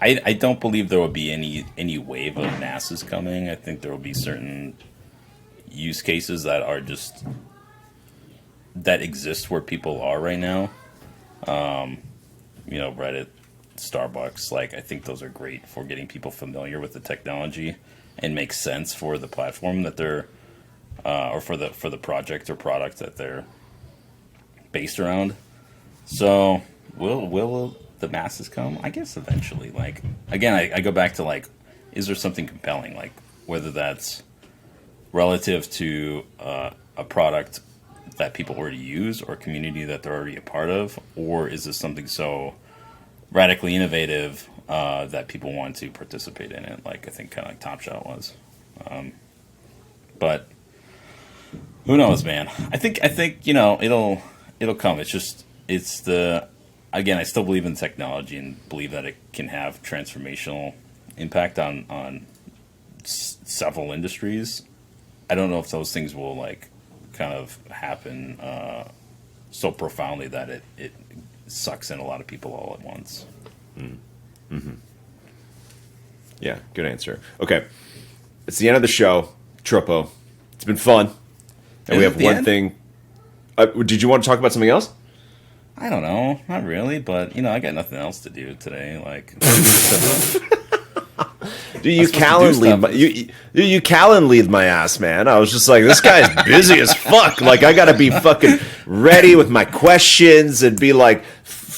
I don't believe there will be any wave of masses coming. I think there will be certain use cases that exist where people are right now. Reddit, Starbucks, like I think those are great for getting people familiar with the technology and make sense for the platform that they're or for the project or product that they're based around. So will the masses come? I guess eventually. Like again, I go back to like, is there something compelling? Like whether that's relative to a product that people already use or a community that they're already a part of, or is this something so radically innovative that people want to participate in it? Like I think kind of like Top Shot was, but. Who knows, man? I think it'll come. Again, I still believe in technology and believe that it can have transformational impact on several industries. I don't know if those things will like kind of happen so profoundly that it sucks in a lot of people all at once. Mm-hmm. Yeah, good answer. Okay, it's the end of the show. Tropo, it's been fun. And we have one thing. Did you want to talk about something else? I don't know. Not really, but, I got nothing else to do today. Like, Dude, you Callan-lead my ass, man. I was just like, this guy's busy as fuck. Like, I got to be fucking ready with my questions and be like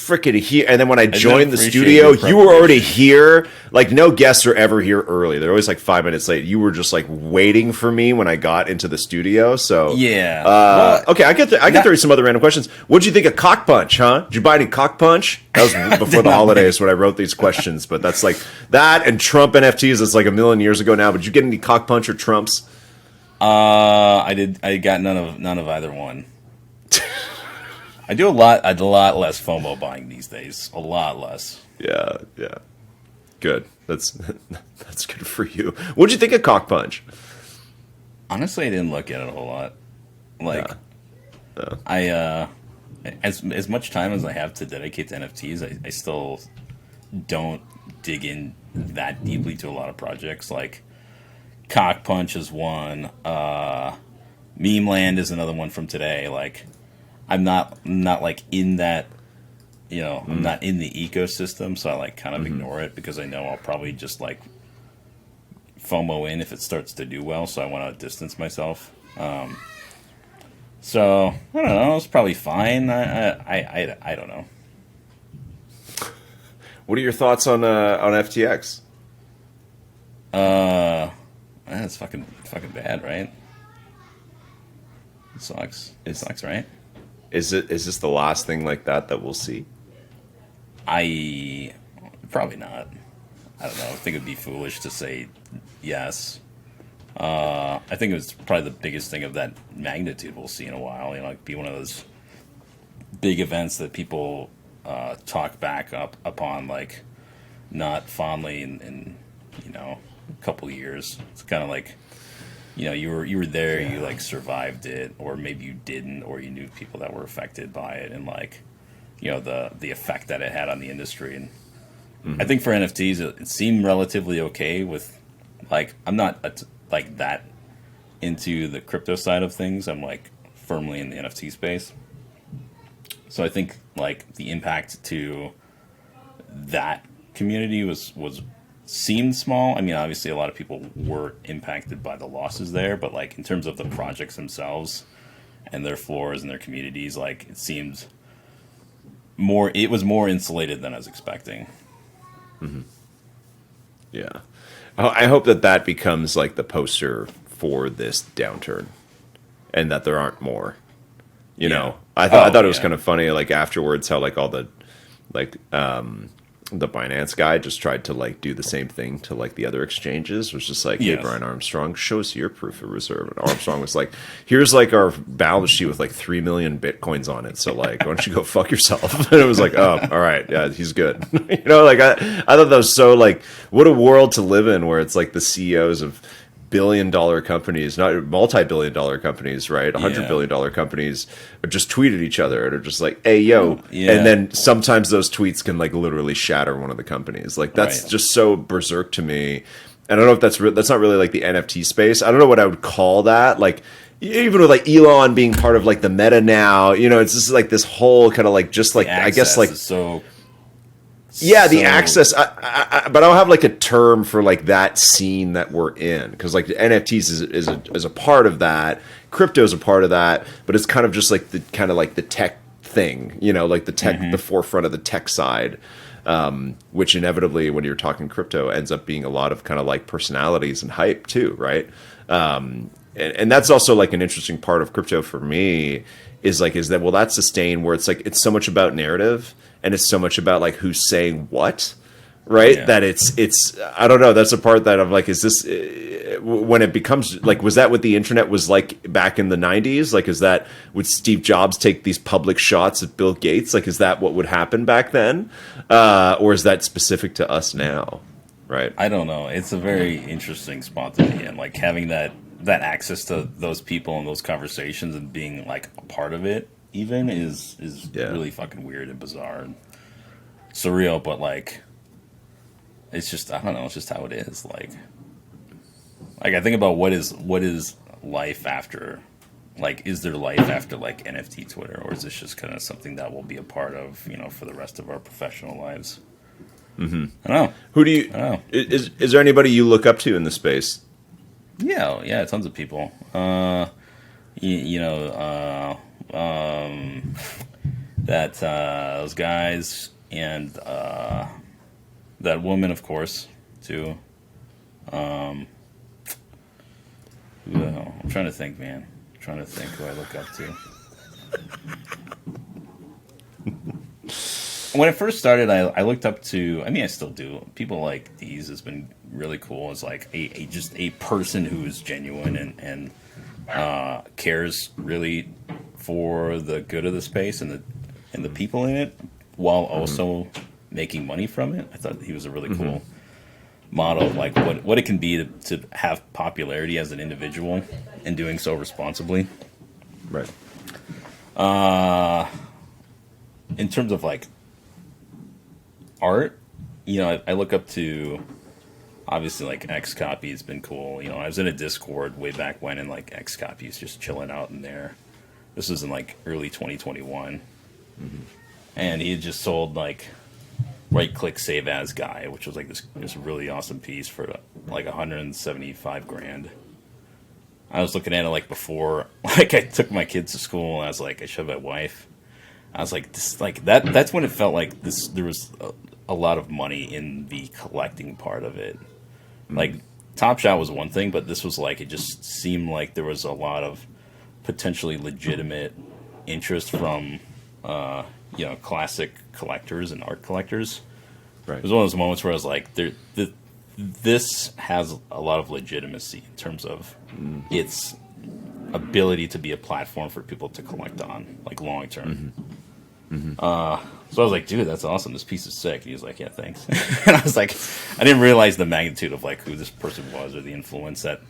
freaking here. And then when I joined the appreciate studio, your you were already preparation. here. Like, no guests are ever here early. They're always like 5 minutes late. You were just like waiting for me when I got into the studio. So, Yeah. Well, okay, I can throw you some other random questions. What'd you think of Cock Punch, huh? Did you buy any Cock Punch? That was before the holidays when I wrote these questions, but that's like that and Trump NFTs. It's like a million years ago now. But did you get any Cock Punch or Trumps? I did. I got none of either one. I do a lot less FOMO buying these days. A lot less. Yeah, yeah. Good. That's that's good for you. What'd you think of Cock Punch? Honestly, I didn't look at it a whole lot. Like, Yeah. I as much time as I have to dedicate to NFTs, I still don't dig in that deeply to a lot of projects. Like, Cock Punch is one. Meme Land is another one from today. Like, I'm not like in that, I'm not in the ecosystem, so I like kind of ignore it because I know I'll probably just like FOMO in if it starts to do well. So I want to distance myself. So I don't know. It's probably fine. I don't know. What are your thoughts on FTX? That's fucking bad, right? It sucks. It sucks, right? Is this the last thing like that we'll see? Probably not. I don't know. I think it'd be foolish to say yes. I think it was probably the biggest thing of that magnitude we'll see in a while. Like be one of those big events that people talk back upon, like not fondly in a couple years. It's kind of like you were there, you like survived it, or maybe you didn't, or you knew people that were affected by it, and like the effect that it had on the industry. And I think for NFTs, it seemed relatively okay. With like, I'm not like that into the crypto side of things. I'm like firmly in the NFT space. So I think like the impact to that community was seemed small. I mean, obviously a lot of people were impacted by the losses there, but like in terms of the projects themselves and their floors and their communities, like it was more insulated than I was expecting. Yeah. I hope that becomes like the poster for this downturn, and that there aren't more. I thought it was kind of funny, like afterwards, how like all the like the Binance guy just tried to like do the same thing to like the other exchanges. It was just like, hey, Yes. Brian Armstrong, show us your proof of reserve. And Armstrong was like, here's like our balance sheet with like 3 million Bitcoins on it. So like, why don't you go fuck yourself? And it was like, oh, all right. Yeah, he's good. Like I thought that was so like, what a world to live in where it's like the CEOs of billion-dollar companies, not multi-billion-dollar companies, right? $100 billion companies just tweet at each other and are just like, "Hey, yo!" Yeah. And then sometimes those tweets can like literally shatter one of the companies. Like that's Right. just so berserk to me. And I don't know if that's not really like the NFT space. I don't know what I would call that. Like even with like Elon being part of like the meta now, it's just like this whole kind of like just like I guess like is so yeah, the so- access, but I don't have like a term for like that scene that we're in, because like NFTs is a part of that, crypto is a part of that, but it's kind of just like the tech thing, like the tech, the forefront of the tech side, which inevitably when you're talking crypto ends up being a lot of kind of like personalities and hype too, right? And that's also like an interesting part of crypto for me is that will that sustain where it's like it's so much about narrative and it's so much about like who's saying what, right? Yeah. That it's I don't know, that's a part that I'm like, is this when it becomes like, was that what the internet was like back in the 90s? Like, is that, would Steve Jobs take these public shots at Bill Gates? Like, is that what would happen back then, or is that specific to us now? Right. I don't know. It's a very interesting spot to be in. Like having that access to those people and those conversations and being like a part of it even is really fucking weird and bizarre and surreal. But like, it's just, I don't know. It's just how it is. Like I think about what is life after. Like, is there life after like NFT Twitter, or is this just kind of something that will be a part of for the rest of our professional lives? Mm-hmm. I don't know. Who do you? I don't know. Is there anybody you look up to in the space? Yeah, tons of people. that those guys and that woman, of course, too. Who the hell? I'm trying to think, man. I'm trying to think who I look up to. When it first started, I looked up to. I mean, I still do. People like these has been really cool. It's like just a person who is genuine and cares really for the good of the space and the people in it, while also making money from it. I thought he was a really cool model of like what it can be to have popularity as an individual and doing so responsibly. Right. In terms of like art, I look up to obviously like Xcopy has been cool. I was in a Discord way back when, and like Xcopy's just chilling out in there. This was in like early 2021, and he had just sold like right click save as guy, which was like this really awesome piece for like 175 grand. I was looking at it like before, like I took my kids to school, and I was like, I showed my wife. I was like, this, like that's when it felt like this. There was a lot of money in the collecting part of it. Like Top Shot was one thing, but this was like, it just seemed like there was a lot of potentially legitimate interest from classic collectors and art collectors. Right. It was one of those moments where I was like, this has a lot of legitimacy in terms of its ability to be a platform for people to collect on, like long term. So I was like, dude, that's awesome. This piece is sick. And he was like, yeah, thanks. And I was like, I didn't realize the magnitude of like who this person was or the influence that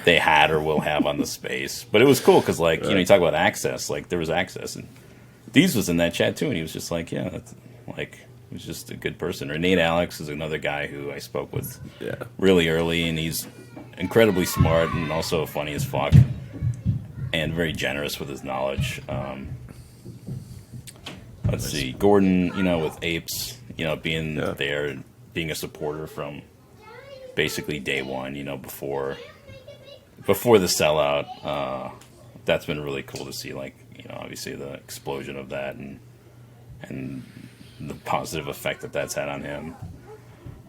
they had or will have on the space. But it was cool because like, you talk about access, like there was access, and Deez was in that chat too. And he was just like, yeah, that's like, he was just a good person. Or Nate Alex is another guy who I spoke with really early, and he's incredibly smart and also funny as fuck and very generous with his knowledge. Let's see, Gordon, with Apes, being there and being a supporter from basically day one, before the sellout. That's been really cool to see, like, obviously the explosion of that and the positive effect that that's had on him.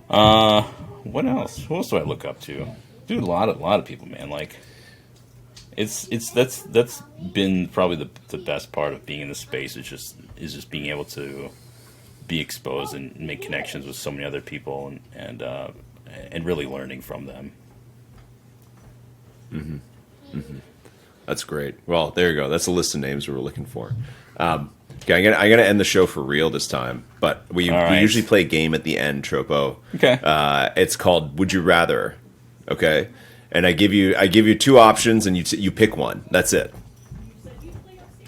What else? Who else do I look up to? Dude, a lot of people, man. Like, that's been probably the best part of being in the space is just being able to be exposed and make connections with so many other people and really learning from them. That's great. Well, there you go. That's a list of names we were looking for. Okay, I'm gonna end the show for real this time, but we usually play a game at the end, Tropo. Okay. It's called Would You Rather. Okay, and I give you two options, and you pick one. That's it.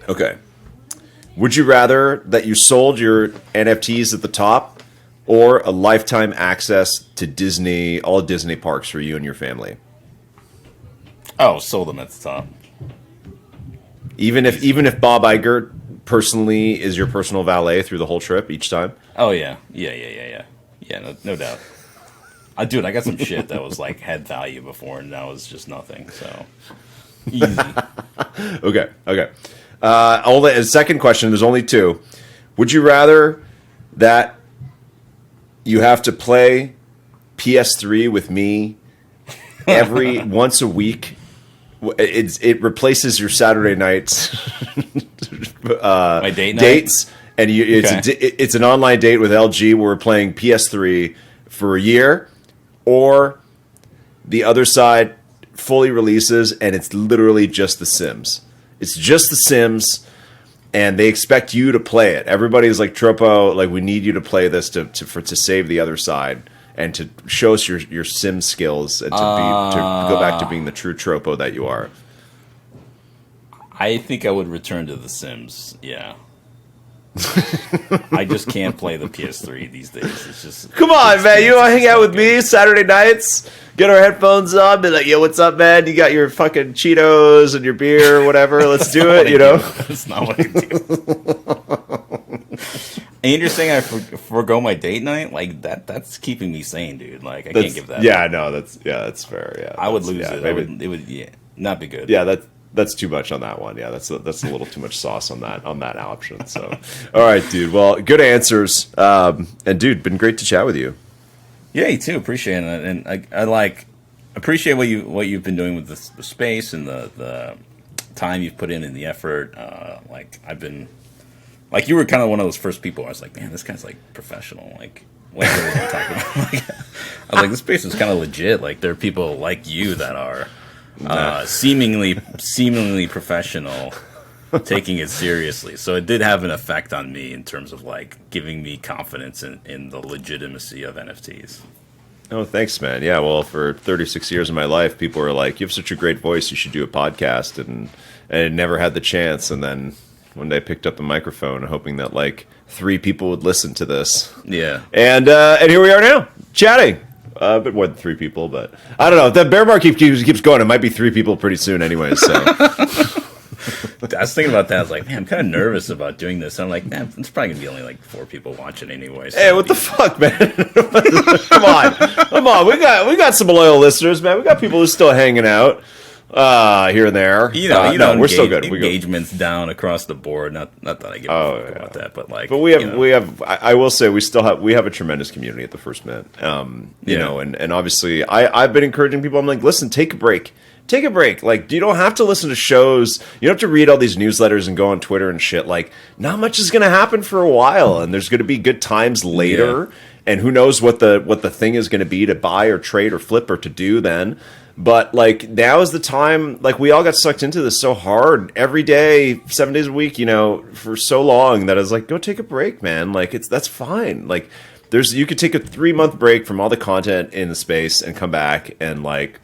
Okay. Would you rather that you sold your NFTs at the top, or a lifetime access to all Disney parks for you and your family? Oh, sold them at the top. Even if Bob Iger personally is your personal valet through the whole trip each time? Oh yeah, no doubt. Dude, I got some shit that was like had value before, and now it's just nothing. So easy. Okay. Only a second question. There's only two. Would you rather that you have to play PS3 with me every once a week? It replaces your Saturday nights my dates, and it's an online date with LG where we're playing PS3 for a year, or the other side fully releases and it's literally just The Sims. It's just The Sims, and they expect you to play it. Everybody's like, Tropo, like, we need you to play this to save the other side and to show us your Sim skills and to go back to being the true Tropo that you are. I think I would return to The Sims. Yeah. I just can't play the PS3 these days. It's just come on, man. You want to hang out with me Saturday nights? Get our headphones on. Be like, yo, what's up, man? You got your fucking Cheetos and your beer or whatever. Let's do it. That's not what I do. And you're saying I forego my date night? Like that's keeping me sane, dude. Like I can't give that. Yeah, no, that's fair. Yeah, I would lose it. It would not be good. Yeah, That's too much on that one. Yeah, that's a little too much sauce on that option. So, all right, dude. Well, good answers. And dude, been great to chat with you. Yeah, you too. Appreciate it, and I appreciate what you've been doing with the space and the time you've put in the effort. I've been like you were kind of one of those first people. I was like, man, this guy's like professional. Like what are we talking about? I was like, this space is kind of legit. Like there are people like you that are. Seemingly professional, taking it seriously. So it did have an effect on me in terms of like giving me confidence in the legitimacy of NFTs. Oh, thanks, man. Yeah, well, for 36 years of my life, people were like, "You have such a great voice. You should do a podcast," and I never had the chance. And then one day, I picked up the microphone, hoping that like 3 people would listen to this. Yeah, and here we are now, chatting. A bit more than 3 people, but I don't know. If that bear market keeps going, it might be 3 people pretty soon anyway. So I was thinking about that. I was like, man, I'm kind of nervous about doing this. And I'm like, man, it's probably gonna be only like 4 people watching anyway. So hey, what the fuck, man? Come on. We got some loyal listeners, man. We got people who's still hanging out here and there. We're still good. Engagement's down across the board. Not that I give a fuck about that, but like. But we have. I will say we have a tremendous community at the First Mint. You know, and obviously I've been encouraging people. I'm like, listen, take a break. Take a break. Like, you don't have to listen to shows. You don't have to read all these newsletters and go on Twitter and shit. Like, not much is going to happen for a while, and there's going to be good times later. Yeah. And who knows what the thing is going to be to buy or trade or flip or to do then. But like now is the time. Like we all got sucked into this so hard every day, 7 days a week. You know, for so long that I was like, go take a break, man. Like that's fine. Like you could take a 3-month break from all the content in the space and come back and like.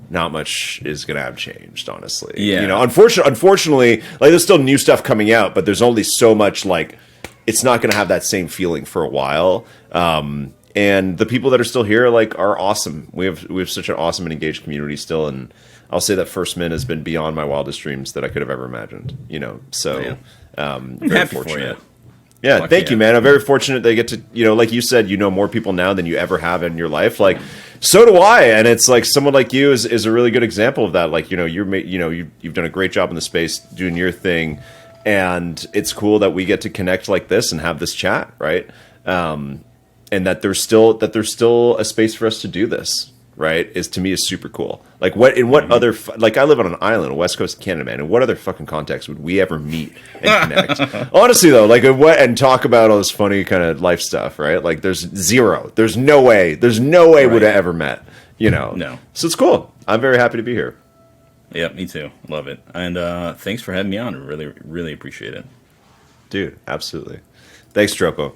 Not much is going to have changed, honestly. Yeah. You know, unfortunately, like there's still new stuff coming out, but there's only so much like it's not going to have that same feeling for a while. And the people that are still here like are awesome. We have such an awesome and engaged community still, and I'll say that First Mint has been beyond my wildest dreams that I could have ever imagined. You know, so I'm very happy fortunate. For you. Yeah, thank you, man. I'm very fortunate they get to, you know, like you said, you know more people now than you ever have in your life. Like, so do I, and it's like someone like you is a really good example of that. Like, you know, you've done a great job in the space doing your thing, and it's cool that we get to connect like this and have this chat, right? And that there's still a space for us to do this, right? To me is super cool. Like what other like I live on an island, on West Coast of Canada, man. In what other fucking context would we ever meet and connect? Honestly, though, like and talk about all this funny kind of life stuff, right? Like there's no way right. Would have ever met, you know? No. So it's cool. I'm very happy to be here. Yeah, me too. Love it. And thanks for having me on. Really, really appreciate it. Dude, absolutely. Thanks, Tropo.